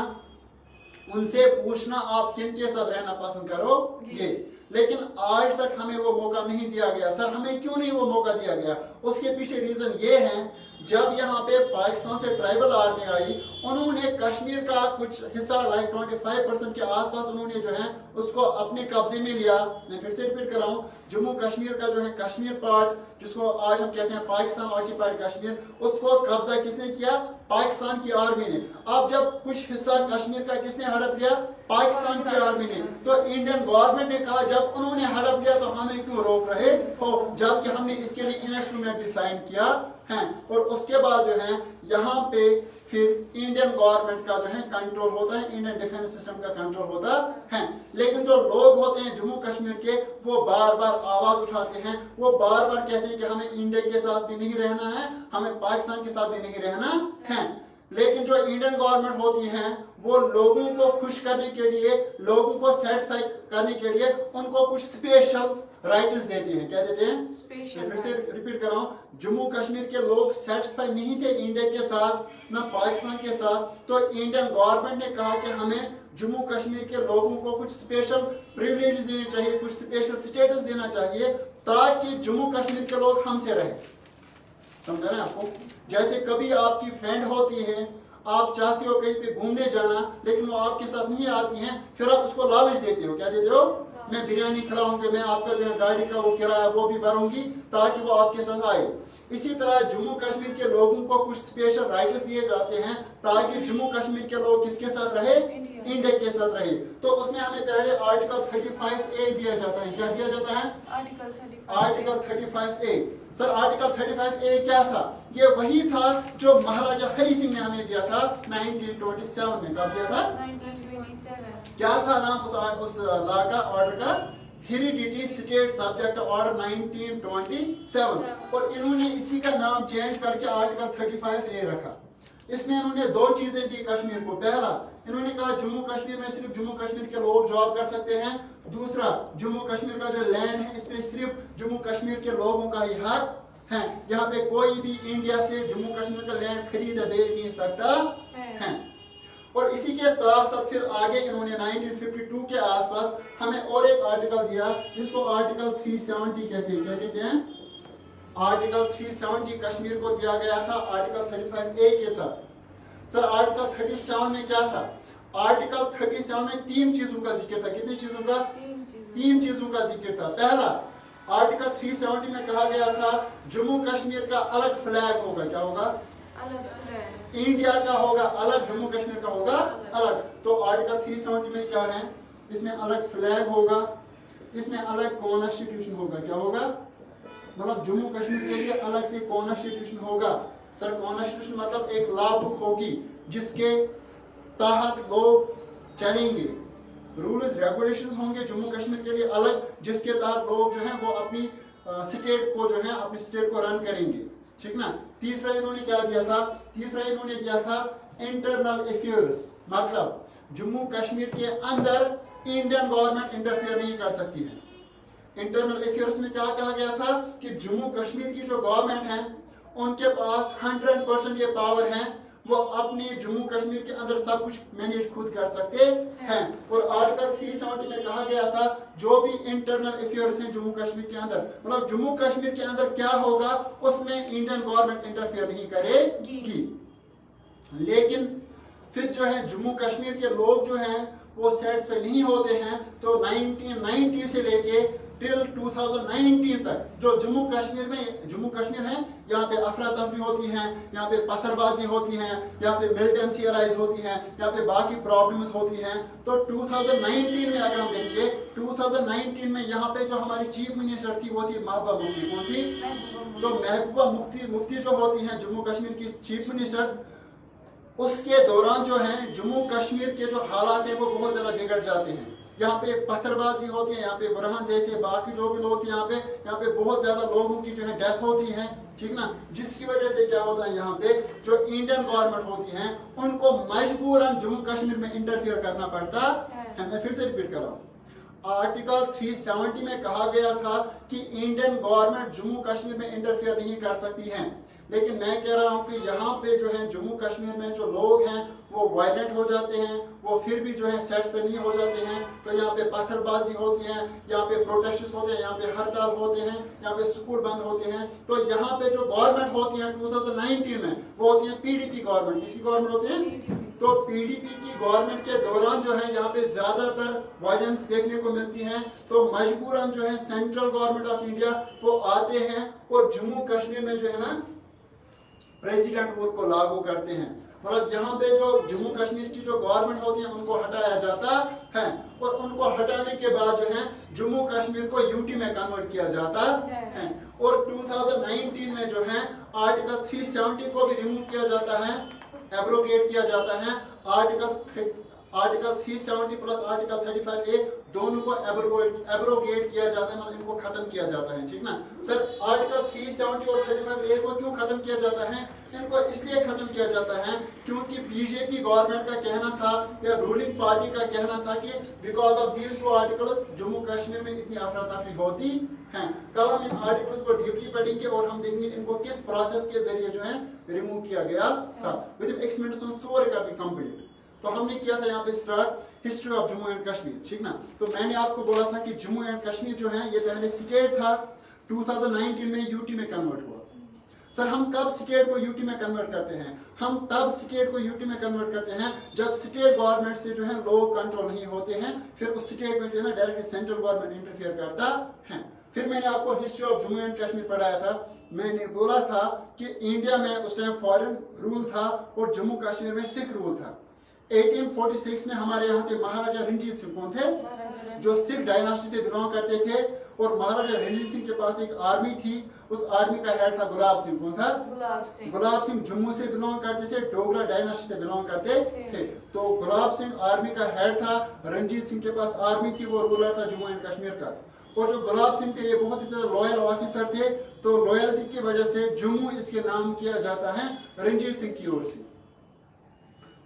उनसे पूछना आप किन के साथ रहना पसंद करोगे। लेकिन आज तक हमें वो मौका नहीं दिया गया। सर हमें क्यों नहीं वो मौका दिया गया? उसके पीछे रीजन ये है, जब यहाँ पे पाकिस्तान से ट्राइबल आर्मी आई, उन्होंने कश्मीर का कुछ हिस्सा लाइक 25% के आसपास उन्होंने जो है उसको अपने कब्जे में लिया। मैं फिर से रिपीट कर रहा हूँ, जम्मू कश्मीर का जो है कश्मीर पार्ट, जिसको आज हम कहते हैं पाकिस्तान ऑक्यूपाइड कश्मीर, उसको कब्जा किसने किया? पाकिस्तान की आर्मी ने। अब जब कुछ हिस्सा कश्मीर का किसने हड़प लिया? पाकिस्तान की आर्मी ने। तो इंडियन गवर्नमेंट ने कहा जब उन्होंने हड़प लिया तो हमें क्यों रोक रहे हो, जबकि हमने इसके लिए इंस्ट्रूमेंट भी साइन किया है। और उसके बाद जो है यहाँ पे फिर इंडियन गवर्नमेंट का जो है कंट्रोल होता है, इंडियन डिफेंस सिस्टम का कंट्रोल होता है। लेकिन जो लोग होते हैं जम्मू कश्मीर के, वो बार बार आवाज उठाते हैं, वो बार बार कहते हैं कि हमें इंडिया के साथ भी नहीं रहना है, हमें पाकिस्तान के साथ भी नहीं रहना है। लेकिन जो इंडियन गवर्नमेंट होती है, वो लोगों को खुश करने के लिए, लोगों को सेटिस्फाई करने के लिए उनको कुछ स्पेशल राइट्स देते हैं। क्या देते हैं? स्पेशल। फिर से रिपीट कर रहा हूँ, जम्मू कश्मीर के लोग सेटिस्फाई नहीं थे इंडिया के साथ, ना पाकिस्तान के साथ, तो इंडियन गवर्नमेंट ने कहा कि हमें जम्मू कश्मीर के लोगों को कुछ स्पेशल प्रिविलेज देने चाहिए, कुछ स्पेशल स्टेटस देना चाहिए, ताकि जम्मू कश्मीर के लोग हमसे रहे। समझ रहे हैं आपको? जैसे कभी आपकी फ्रेंड होती है, आप चाहते हो कहीं पे घूमने जाना, लेकिन वो आपके साथ नहीं आती हैं, फिर आप उसको लालच देते हो। क्या देते हो? मैं बिरयानी खिलाऊंगी, मैं आपका जो है गाड़ी का वो किराया वो भी भरूंगी ताकि वो आपके साथ आए। इसी तरह जम्मू कश्मीर के लोगों को कुछ स्पेशल राइट्स दिए जाते हैं ताकि जम्मू कश्मीर के लोग किसके साथ रहे? इंडिया के साथ रहे। तो उसमें हमें पहले आर्टिकल 35A दिया जाता है। क्या दिया जाता है? Article 35A। Sir article 35A क्या था? ये वही था जो महाराजा हरि सिंह ने हमें दिया था 1927 में। कब दिया था? 1927। क्या था नाम उस लॉ का, ऑर्डर का? Heredity state subject order 1927। और इन्होंने इसी का नाम चेंज करके आर्टिकल 35A रखा। इसमें इन्होंने 2 चीजें दी कश्मीर को। पहला, इन्होंने कहा जम्मू कश्मीर में सिर्फ जम्मू कश्मीर के लोग जॉब कर सकते हैं। दूसरा, जम्मू कश्मीर का जो लैंड है इसमें सिर्फ जम्मू कश्मीर के लोगों का ही हक है। यहाँ पे कोई भी इंडिया से जम्मू कश्मीर का लैंड खरीद बेच नहीं सकता है। और इसी के साथ साथ फिर आगे इन्होंने 1952 के आसपास हमें और एक आर्टिकल दिया, जिसको आर्टिकल 370 कहते हैं। क्या कहते हैं? आर्टिकल 370 कश्मीर को दिया गया था आर्टिकल 35A के साथ। सर आर्टिकल 37 में क्या था? आर्टिकल 37 में 3 चीजों का जिक्र था। कितनी चीजों का? 3 चीजों का जिक्र था। पहला, आर्टिकल 370 में कहा गया था जम्मू कश्मीर का अलग फ्लैग होगा। क्या होगा? अलग फ्लैग। इंडिया का होगा अलग, जम्मू कश्मीर का होगा अलग। तो आर्टिकल 370 में क्या है? इसमें अलग फ्लैग होगा। इसमें अलग कॉन्स्टिट्यूशन होगा। क्या होगा? मतलब जम्मू कश्मीर के लिए अलग से कॉन्स्टिट्यूशन होगा। सर कॉन्स्टिट्यूशन मतलब एक लॉ बुक होगी जिसके तहत लोग चलेंगे, रूल्स रेगुलेशंस होंगे जम्मू कश्मीर के लिए अलग, जिसके तहत लोग जो है वो अपनी स्टेट को जो है अपनी स्टेट को रन करेंगे, ठीक ना। तीसरा इन्होंने क्या दिया था? तीसरा इन्होंने दिया था इंटरनल अफेयर्स, मतलब जम्मू कश्मीर के अंदर इंडियन गवर्नमेंट इंटरफेयर नहीं कर सकती है। इंटरनल अफेयर्स में क्या कहा गया था कि जम्मू कश्मीर की जो गवर्नमेंट है उनके पास 100% ये पावर है, वो अपने जम्मू कश्मीर के अंदर सब कुछ मैनेज खुद कर सकते हैं। और आर्टिकल 370 में कहा गया था जो भी इंटरनल अफेयर्स हैं जम्मू कश्मीर के अंदर, मतलब जम्मू कश्मीर के अंदर क्या होगा उसमें इंडियन गवर्नमेंट इंटरफेयर नहीं करेगी। लेकिन फिर जो है जम्मू कश्मीर के लोग जो हैं वो सेटिस्फाई नहीं होते हैं, तो 1990 से लेके टिल 2019 तक जो जम्मू कश्मीर है, यहाँ पे अफरा तफरी होती है, यहाँ पे पत्थरबाजी होती है, यहाँ पे मिलिटेंसी अराइज होती है, यहाँ पे बाकी प्रॉब्लम्स होती हैं। तो 2019 में अगर हम देखेंगे 2019 में यहाँ पे जो हमारी चीफ मिनिस्टर थी वो थी महबूबा मुफ्ती। कौन थी? तो महबूबा मुफ्ती जो होती हैं जम्मू कश्मीर की चीफ मिनिस्टर, उसके दौरान जो है जम्मू कश्मीर के जो हालात हैं वो बहुत ज़्यादा बिगड़ जाते हैं। यहाँ पे पत्थरबाजी होती है, यहाँ पे बुरहान जैसे बाकी जो भी लोग थे यहाँ पे बहुत ज़्यादा लोगों की जो है डेथ होती है, ठीक ना। जिसकी वजह से क्या होता है, यहाँ पे जो इंडियन गवर्नमेंट होती है उनको मजबूरन जम्मू कश्मीर में इंटरफियर करना पड़ता है। मैं फिर से रिपीट कर रहा हूँ, आर्टिकल 370 में कहा गया था कि इंडियन गवर्नमेंट जम्मू कश्मीर में इंटरफेयर नहीं कर सकती है, लेकिन मैं कह रहा हूं कि यहाँ पे जो है जम्मू कश्मीर में जो लोग हैं वो वायलेंट हो जाते हैं, वो फिर भी जो है सेट्स पे नहीं हो जाते हैं। तो यहाँ पे पत्थरबाजी होती है, यहाँ पे प्रोटेस्ट होते हैं, यहाँ पे हड़ताल होते हैं, यहाँ पे स्कूल बंद होते हैं। तो यहाँ पे जो गवर्नमेंट होती है 2019 में वो होती है पीडीपी गवर्नमेंट। किसकी गवर्नमेंट होती है? तो पीडीपी की गवर्नमेंट के दौरान जो है यहाँ पे ज्यादातर वायलेंस देखने को मिलती है। तो मजबूरन जो है सेंट्रल गवर्नमेंट ऑफ इंडिया वो आते हैं और जम्मू कश्मीर में जो है ना प्रेसिडेंट रूल को लागू करते हैं। मतलब यहाँ पे जो जम्मू कश्मीर की जो गवर्नमेंट होती है उनको हटाया जाता है, और उनको हटाने के बाद जो है जम्मू कश्मीर को यूटी में कन्वर्ट किया जाता है। और 2019 में जो है आर्टिकल 370 को भी रिमूव किया जाता है, एब्रोगेट किया जाता है। आर्टिकल 370 प्लस आर्टिकल 35A दोनों को एब्रोगेट किया जाता है, मतलब इनको खत्म किया जाता है, ठीक ना। सर आर्टिकल 370 और 35A को क्यों खत्म किया जाता है? इनको इसलिए खत्म किया जाता है क्योंकि बीजेपी गवर्नमेंट का कहना था या रूलिंग पार्टी का कहना था कि because of these two articles Jammu Kashmir में इतनी अफरा तफरी होती है। कल हम इन आर्टिकल्स को डीपली पढ़ेंगे और हम देखेंगे इनको किस प्रोसेस के जरिए जो है रिमूव किया गया था। विद एक्समिनट्स ऑन सोर का भी कंप्लीट। तो हमने किया था यहाँ पे start history of Jammu and Kashmir, ठीक ना। तो मैंने आपको बोला था कि जम्मू एंड कश्मीर जो है ये पहले स्टेट था, 2019 में यूटी में कन्वर्ट हुआ। सर हम कब स्टेट को यूटी में कन्वर्ट करते हैं? हम तब स्टेट को यूटी में कन्वर्ट करते हैं जब स्टेट गवर्नमेंट से जो है लोग कंट्रोल नहीं होते हैं, फिर उस स्टेट में जो है ना डायरेक्टली सेंट्रल गवर्नमेंट इंटरफेयर करता है। फिर मैंने आपको history of Jammu and Kashmir पढ़ाया था। मैंने बोला था कि इंडिया में उस टाइम फॉरेन रूल था और जम्मू कश्मीर में सिख रूल था। 1846 में हमारे यहाँ थे महाराजा रणजीत सिंह। कौन थे? जो सिख डायनास्टी से बिलोंग करते थे। और महाराजा रणजीत सिंह के पास एक आर्मी थी, उस आर्मी का हेड था गुलाब सिंह। कौन था? गुलाब सिंह जम्मू से बिलोंग करते थे, डोगरा डायनास्टी से बिलोंग करते थे। तो गुलाब सिंह आर्मी का हेड था, रणजीत सिंह के पास आर्मी थी, वो रूलर था जम्मू एंड कश्मीर का। और जो गुलाब सिंह थे ये बहुत ही ज्यादा लॉयल ऑफिसर थे, तो लॉयल्टी की वजह से जम्मू इसके नाम किया जाता है रणजीत सिंह की ओर से।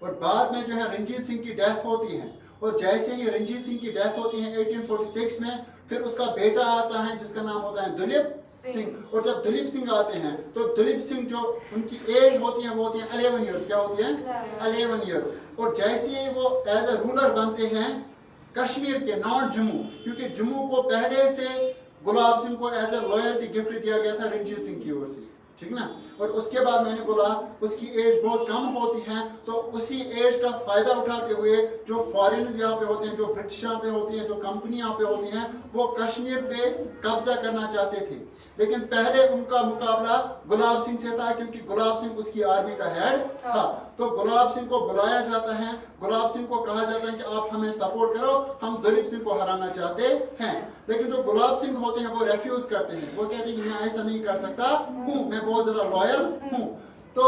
और बाद में जो है रणजीत सिंह की डेथ होती है, और जैसे ही रणजीत सिंह की डेथ होती है 1846 में, फिर उसका बेटा आता है जिसका नाम होता है दुलीप सिंह। और जब दुलीप सिंह आते हैं तो दुलीप सिंह जो उनकी एज होती है वो होती है 11 ईयर्स। क्या होती है? 11 ईयर्स। और जैसे ही वो एज अ रूलर बनते हैं कश्मीर के, नॉट जम्मू, क्योंकि जम्मू को पहले से गुलाब सिंह को एज ए लॉयल्टी गिफ्ट दिया गया था रणजीत सिंह की ओर से, ठीक ना। और उसके बाद मैंने बोला उसकी एज बहुत कम होती है, तो उसी एज का फायदा उठाते हुए जो फॉरेनर्स यहाँ पे होते हैं, जो ब्रिटिश यहाँ पे होती हैं, जो कंपनी यहाँ पे होती हैं, वो कश्मीर पे कब्जा करना चाहते थे। लेकिन पहले उनका मुकाबला गुलाब सिंह से था, क्योंकि गुलाब सिंह उसकी आर्मी का हेड था। तो गुलाब सिंह को बुलाया जाता है, गुलाब सिंह को कहा जाता है कि आप हमें सपोर्ट करो, हम दलीप सिंह को हराना चाहते हैं। लेकिन जो गुलाब सिंह होते हैं वो रेफ्यूज करते हैं, वो कहते हैं कि मैं ऐसा नहीं कर सकता हूँ, मैं बहुत ज्यादा लॉयल हूँ। तो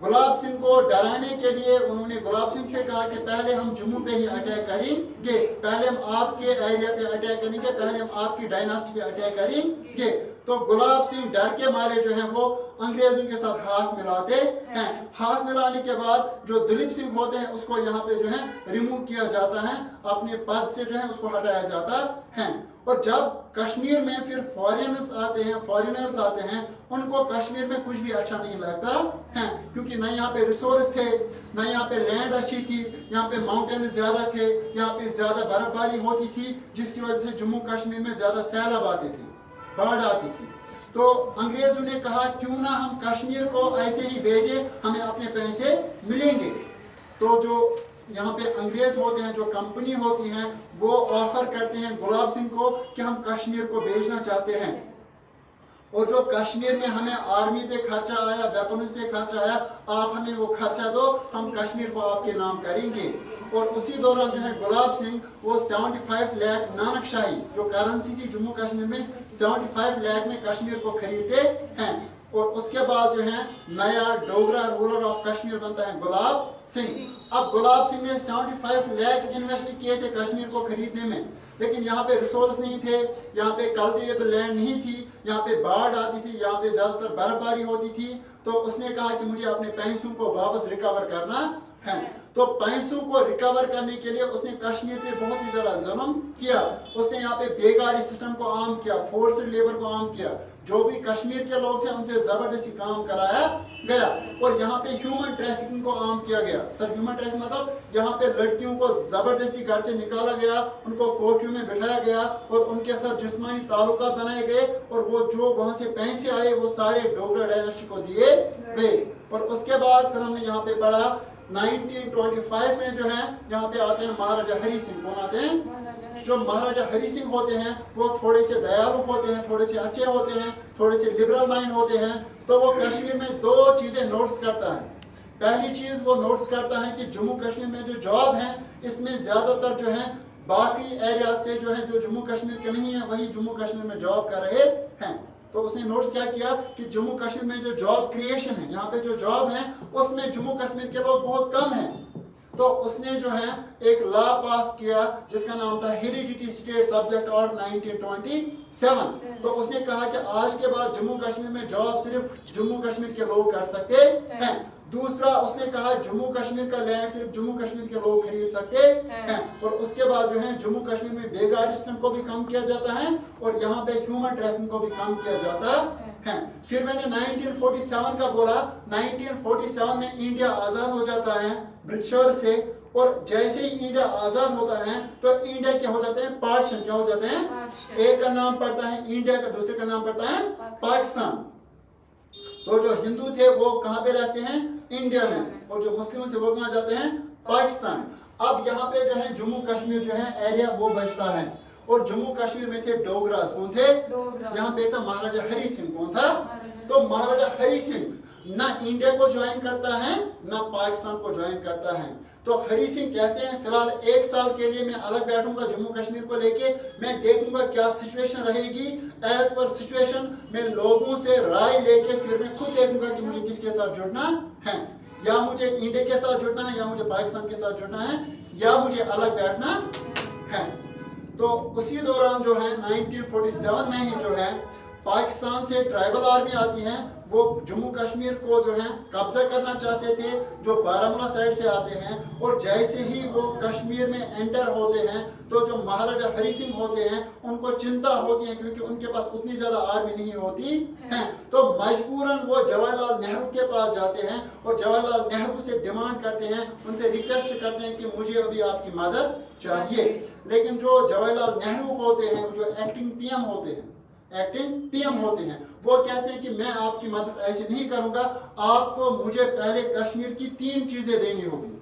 गुलाब सिंह को डराने के लिए उन्होंने गुलाब सिंह से कहा कि पहले हम जम्मू पे ही अटैक करेंगे, पहले हम आपके एरिया पे अटैक करेंगे, पहले हम आपकी डायनास्टी पे अटैक करेंगे। तो गुलाब सिंह डर के मारे जो है वो अंग्रेजों के साथ हाथ मिलाते हैं। हाथ मिलाने के बाद जो दलीप सिंह होते हैं उसको यहाँ पे जो है रिमूव किया जाता है, अपने पद से जो है उसको हटाया जाता है। और जब कश्मीर में फिर फॉरेनर्स आते हैं, उनको कश्मीर में कुछ भी अच्छा नहीं लगता है, क्योंकि न यहाँ पे रिसोर्स थे, न यहाँ पे लैंड अच्छी थी, यहाँ पे माउंटेन ज्यादा थे, यहाँ पे ज्यादा बर्फबारी होती थी, जिसकी वजह से जम्मू कश्मीर में ज्यादा सैलाब आते थे, बाढ़ आती थी। तो अंग्रेजों ने कहा क्यों ना हम कश्मीर को ऐसे ही भेजें, हमें अपने पैसे मिलेंगे। तो जो यहाँ पे अंग्रेज होते हैं, जो कंपनी होती हैं, वो ऑफर करते हैं गुलाब सिंह को कि हम कश्मीर को भेजना चाहते हैं, और जो कश्मीर में हमें आर्मी पे खर्चा आया, वेपन्स पे खर्चा आया, आप हमें वो खर्चा दो, हम कश्मीर को आपके नाम करेंगे। और उसी दौरान जो है गुलाब सिंह वो 75 लाख नानक शाही जो करेंसी थी जम्मू कश्मीर में, 75 लाख में कश्मीर को खरीदते हैं। और उसके बाद जो है नया डोगरा रूलर ऑफ कश्मीर बनता है गुलाब सिंह। अब गुलाब सिंह ने 75 लाख इन्वेस्ट किए थे कश्मीर को खरीदने में, लेकिन यहाँ पे रिसोर्स नहीं थे, यहाँ पे कल्टिवेबल लैंड नहीं थी, यहाँ पे बाढ़ आती थी, यहाँ पे ज्यादातर बर्फबारी होती थी। तो उसने कहा कि मुझे अपने पैसों को वापस रिकवर करना है। तो पैसों को रिकवर करने के लिए उसने कश्मीर पे बहुत ही ज्यादा जुल्म किया। उसने यहाँ पे बेकारी सिस्टम को आम किया, फोर्स्ड लेबर को आम किया, जो भी कश्मीर के लोग थे उनसे जबरदस्ती काम कराया गया। और यहाँ पे ह्यूमन ट्रैफिकिंग को आम किया गया। सर ह्यूमन ट्रैफिकिंग मतलब यहाँ पे लड़कियों को जबरदस्ती घर से निकाला गया, उनको कोठरियों में बिठाया गया और उनके साथ जिस्मानी ताल्लुकात बनाए गए, और वो जो वहां से पैसे आए वो सारे डोगरा डायनेस्टी को दिए गए। और उसके बाद फिर हमने यहाँ पे पढ़ा 1925 में जो है यहाँ पे आते हैं महाराजा हरि सिंह। कौन आते हैं? जो महाराजा हरि सिंह होते हैं वो थोड़े से दयालु होते हैं, थोड़े से अच्छे होते हैं, थोड़े से लिबरल माइंड होते हैं। तो वो कश्मीर में दो चीजें नोट्स करता है। पहली चीज वो नोट्स करता है कि जम्मू कश्मीर में जो जॉब है इसमें ज्यादातर जो है बाकी एरिया से जो है, जो जम्मू कश्मीर के नहीं है वही जम्मू कश्मीर में जॉब कर रहे हैं। तो उसने नोट्स क्या किया कि जम्मू कश्मीर में जो जॉब क्रिएशन है, यहाँ पे जो जॉब है उसमें जम्मू कश्मीर के लोग बहुत कम हैं। तो उसने जो है एक लॉ पास किया जिसका नाम था हेरिडिटी स्टेट सब्जेक्ट ऑर्डर 1927। तो उसने कहा कि आज के बाद जम्मू कश्मीर में जॉब सिर्फ जम्मू कश्मीर के लोग कर सकते हैं। दूसरा उसने कहा जम्मू कश्मीर का लैंड सिर्फ जम्मू कश्मीर के लोग खरीद सकते हैं। और उसके बाद जो है जम्मू कश्मीर में बेकारी सिस्टम को भी कम किया जाता है और यहाँ पे ह्यूमन ट्रैफिकिंग को भी कम किया जाता है। फिर मैंने 1947 का बोला। 1947 में इंडिया आजाद हो जाता है ब्रिटिशर से, और जैसे ही इंडिया आजाद होता है तो इंडिया क्या हो जाते हैं? पार्टीशन। क्या हो जाते हैं? एक का नाम पड़ता है इंडिया का, दूसरे का नाम पड़ता है पाकिस्तान। तो जो हिंदू थे वो कहाँ पे रहते हैं? इंडिया में, और जो मुस्लिम थे वो कहाँ जाते हैं? पाकिस्तान। अब यहाँ पे जो है जम्मू कश्मीर जो है एरिया वो बचता है, और जम्मू कश्मीर में थे डोगरास। कौन थे? यहाँ पे था महाराजा हरि सिंह। कौन था? तो महाराजा हरि सिंह ना इंडिया को ज्वाइन करता है ना पाकिस्तान को ज्वाइन करता है। तो हरि सिंह कहते हैं फिलहाल 1 साल के लिए मैं अलग बैठूंगा जम्मू कश्मीर को लेके, मैं देखूंगा क्या सिचुएशन रहेगी। एज पर सिचुएशन मैं लोगों से राय लेके फिर मैं खुद देखूंगा कि मुझे किसके साथ जुड़ना है, या मुझे इंडिया के साथ जुड़ना है, या मुझे पाकिस्तान के साथ जुड़ना है, या मुझे अलग बैठना है। तो उसी दौरान जो है 1947 में ही जो है पाकिस्तान से ट्राइबल आर्मी आती है, वो जम्मू कश्मीर को जो है कब्जा करना चाहते थे, जो बारामूला साइड से आते हैं। और जैसे ही वो कश्मीर में एंटर होते हैं तो जो महाराजा हरि सिंह होते हैं उनको चिंता होती है, क्योंकि उनके पास उतनी ज्यादा आर्मी नहीं होती है। तो मजबूरन वो जवाहरलाल नेहरू के पास जाते हैं और जवाहरलाल नेहरू से डिमांड करते हैं, उनसे रिक्वेस्ट करते हैं कि मुझे अभी आपकी मदद चाहिए। लेकिन जो जवाहरलाल नेहरू होते हैं, जो एक्टिंग पीएम होते हैं, एक्टिंग पीएम होते हैं। वो कहते हैं कि मैं आपकी मदद ऐसे नहीं करूंगा, आपको मुझे पहले कश्मीर की 3 चीजें देनी होगी।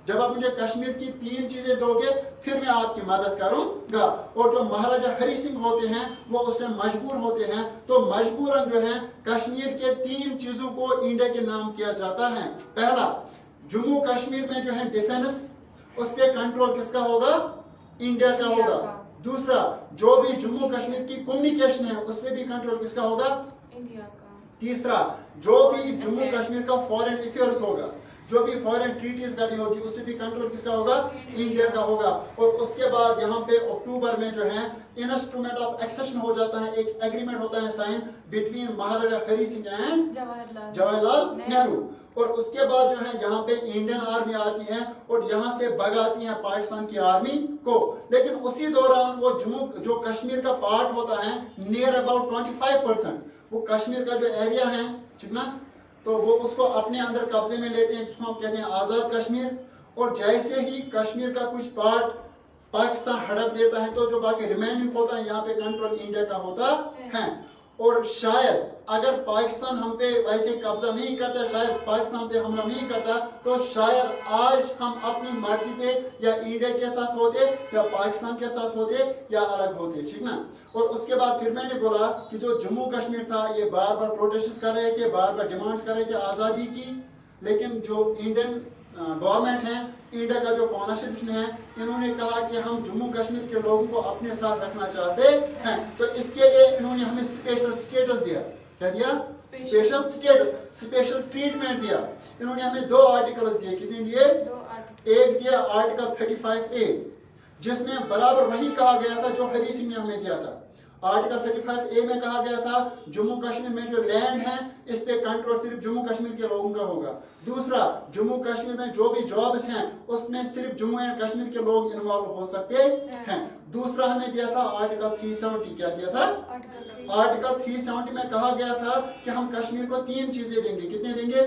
जब आप मुझे कश्मीर की 3 चीजें दोगे फिर मैं आपकी मदद करूंगा। और जो महाराजा हरि सिंह होते हैं वो उस टाइम मजबूर होते हैं, तो मजबूरन जो है कश्मीर के 3 चीजों को इंडिया के नाम किया जाता है। पहला, जम्मू कश्मीर में जो है डिफेंस, उस पर कंट्रोल किसका होगा? इंडिया का होगा। दूसरा, जो भी जम्मू कश्मीर की कम्युनिकेशन है उस पर भी कंट्रोल किसका होगा? इंडिया का। तीसरा, जो भी जम्मू कश्मीर का फॉरेन अफेयर्स होगा, जो भी फॉरेन ट्रीटीज करनी होगी उस पर भी कंट्रोल किसका होगा? इंडिया का होगा। और उसके बाद यहाँ पे अक्टूबर में जो है इंस्ट्रूमेंट ऑफ एक्सेशन हो जाता है, एक एग्रीमेंट होता है sign between Maharaja Hari Singh and Jawaharlal Nehru. और उसके बाद जो है यहाँ पे इंडियन आर्मी आती है और यहाँ से भगाती है पाकिस्तान की आर्मी को। लेकिन उसी दौरान वो जम्मू जो कश्मीर का पार्ट होता है नियर अबाउट 25%, वो कश्मीर का जो एरिया है, ठीक ना, तो वो उसको अपने अंदर कब्जे में लेते हैं, जिसको हम कहते हैं आजाद कश्मीर। और जैसे ही कश्मीर का कुछ पार्ट पाकिस्तान हड़प लेता है तो जो बाकी रिमेनिंग होता है यहाँ पे कंट्रोल इंडिया का होता है। और शायद अगर पाकिस्तान हम पे वैसे कब्जा नहीं करता, शायद पाकिस्तान पे हमला नहीं करता, तो शायद आज हम अपनी मर्जी पे या इंडिया के साथ होते या पाकिस्तान के साथ होते या अलग होते, ठीक ना। और उसके बाद फिर मैंने बोला कि जो जम्मू कश्मीर था ये बार बार प्रोटेस्ट कर रहे थे, बार बार डिमांड्स कर रहे थे आज़ादी की। लेकिन जो इंडियन गवर्नमेंट है, इंडिया का जो कॉन्स्टिट्यूशन है, इन्होंने कहा कि हम जम्मू कश्मीर के लोगों को अपने साथ रखना चाहते हैं। तो इसके लिए इन्होंने हमें स्पेशल स्टेटस दिया। क्या दिया? स्पेशल स्टेटस, स्पेशल ट्रीटमेंट दिया। इन्होंने हमें 2 आर्टिकल्स दिए। कितने दिए? 2 आर्टिकल। एक दिया आर्टिकल 35A, जिसमें बराबर वही कहा गया था जो हरि सिंह ने हमें दिया था। आर्टिकल 35A में कहा गया था जम्मू कश्मीर में जो लैंड है इस पे कंट्रोल सिर्फ जम्मू कश्मीर के लोगों का होगा। दूसरा, जम्मू कश्मीर में जो भी जॉब्स हैं उसमें सिर्फ जम्मू एंड कश्मीर के लोग इन्वॉल्व हो सकते हैं। दूसरा हमें दिया था आर्टिकल 370। क्या दिया था? आर्टिकल 370 में कहा गया था कि हम कश्मीर को 3 चीजें देंगे। कितने देंगे?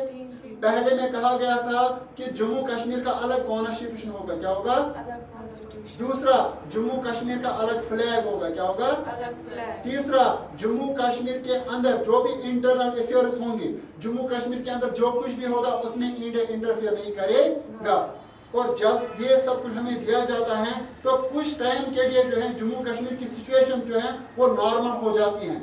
पहले में कहा गया था कि जम्मू कश्मीर का अलग कॉन्स्टिट्यूशन होगा। क्या होगा? अलग कॉन्स्टिट्यूशन। दूसरा, जम्मू कश्मीर का अलग फ्लैग होगा। क्या होगा? अलग फ्लैग। तीसरा, जम्मू कश्मीर के अंदर जो भी इंटरनल अफेयर्स होंगे, जम्मू कश्मीर के अंदर जो कुछ भी होगा उसमें इंडिया इंटरफेयर नहीं करेगा। और जब ये सब कुछ हमें दिया जाता है तो कुछ टाइम के लिए जो है जम्मू कश्मीर की सिचुएशन जो है वो नॉर्मल हो जाती है।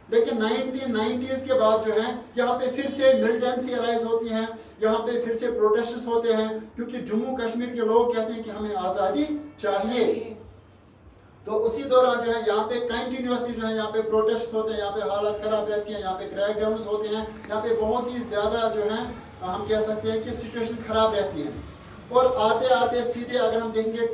लेकिन 1990s के बाद जो है यहाँ पे फिर से मिलिटेंसी अराइज होती है, यहाँ पे फिर से प्रोटेस्ट होते हैं, क्योंकि जम्मू कश्मीर के लोग कहते हैं कि हमें आज़ादी चाहिए। तो उसी दौरान जो है यहाँ पे कंटिन्यूसली जो है यहाँ पे प्रोटेस्ट होते हैं, यहाँ पे हालत खराब रहती है, यहाँ पे क्रैकडाउन्स होते हैं, यहाँ पे बहुत ही ज्यादा जो है हम कह सकते हैं कि सिचुएशन खराब रहती है। और आते आते सीधे अगर हम देखेंगे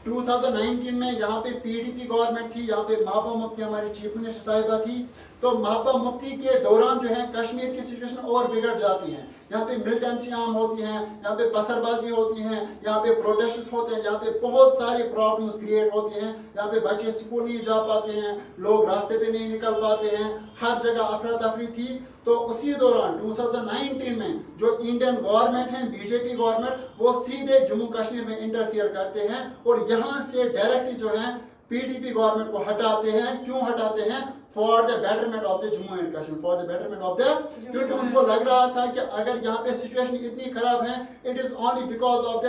2019 में यहाँ पे पीडीपी गवर्नमेंट थी, यहाँ पे महबूबा मुफ्ती हमारी चीफ मिनिस्टर साहिबा थी। तो महबूबा मुफ्ती के दौरान जो है कश्मीर की सिचुएशन और बिगड़ जाती है। यहाँ पे मिलिटेंसी आम होती है, यहाँ पे पत्थरबाजी होती है, यहाँ पे प्रोटेस्ट होते हैं, यहाँ पे बहुत सारी प्रॉब्लम्स क्रिएट होती हैं। यहाँ पे बच्चे स्कूल नहीं जा पाते हैं, लोग रास्ते पे नहीं निकल पाते हैं, हर जगह अफरा तफरी थी। तो उसी दौरान 2019 में जो इंडियन गवर्नमेंट है, बीजेपी गवर्नमेंट, वो सीधे जम्मू कश्मीर में इंटरफियर करते हैं और यहाँ से डायरेक्टली जो है पीडीपी गवर्नमेंट को हटाते हैं। क्यों हटाते हैं? For the betterment of the Jammu and Kashmir, for the betterment of the, क्योंकि उनको लग रहा था कि अगर यहाँ पे सिचुएशन इतनी खराब है, it is only because of the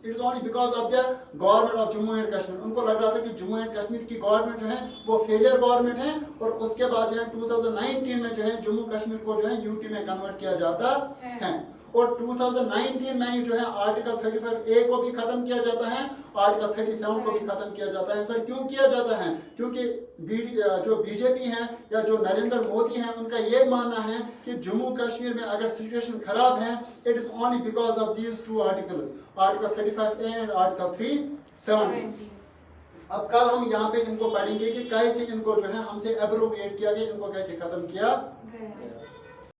government of Jammu and Kashmir. उनको लग रहा था कि जम्मू एंड कश्मीर की गवर्नमेंट जो है वो फेलियर गवर्नमेंट है। और उसके बाद जो है 2019 में जो है जम्मू कश्मीर को जो है यूटी में कन्वर्ट किया जाता है। और 2019 में ही जो है आर्टिकल 35A को भी खत्म किया जाता है, आर्टिकल 37 को भी खत्म किया जाता है। सर क्यों किया जाता है? क्योंकि जो बीजेपी है या जो नरेंद्र मोदी हैं उनका ये मानना है कि जम्मू कश्मीर में अगर सिचुएशन खराब है, it is only because of these 2 articles, article 35A and article 370। अब कल हम यहाँ पे इनको पढ़ेंगे कि कैसे इनको जो है हमसे एब्रोगेट किया गया, इनको कैसे खत्म किया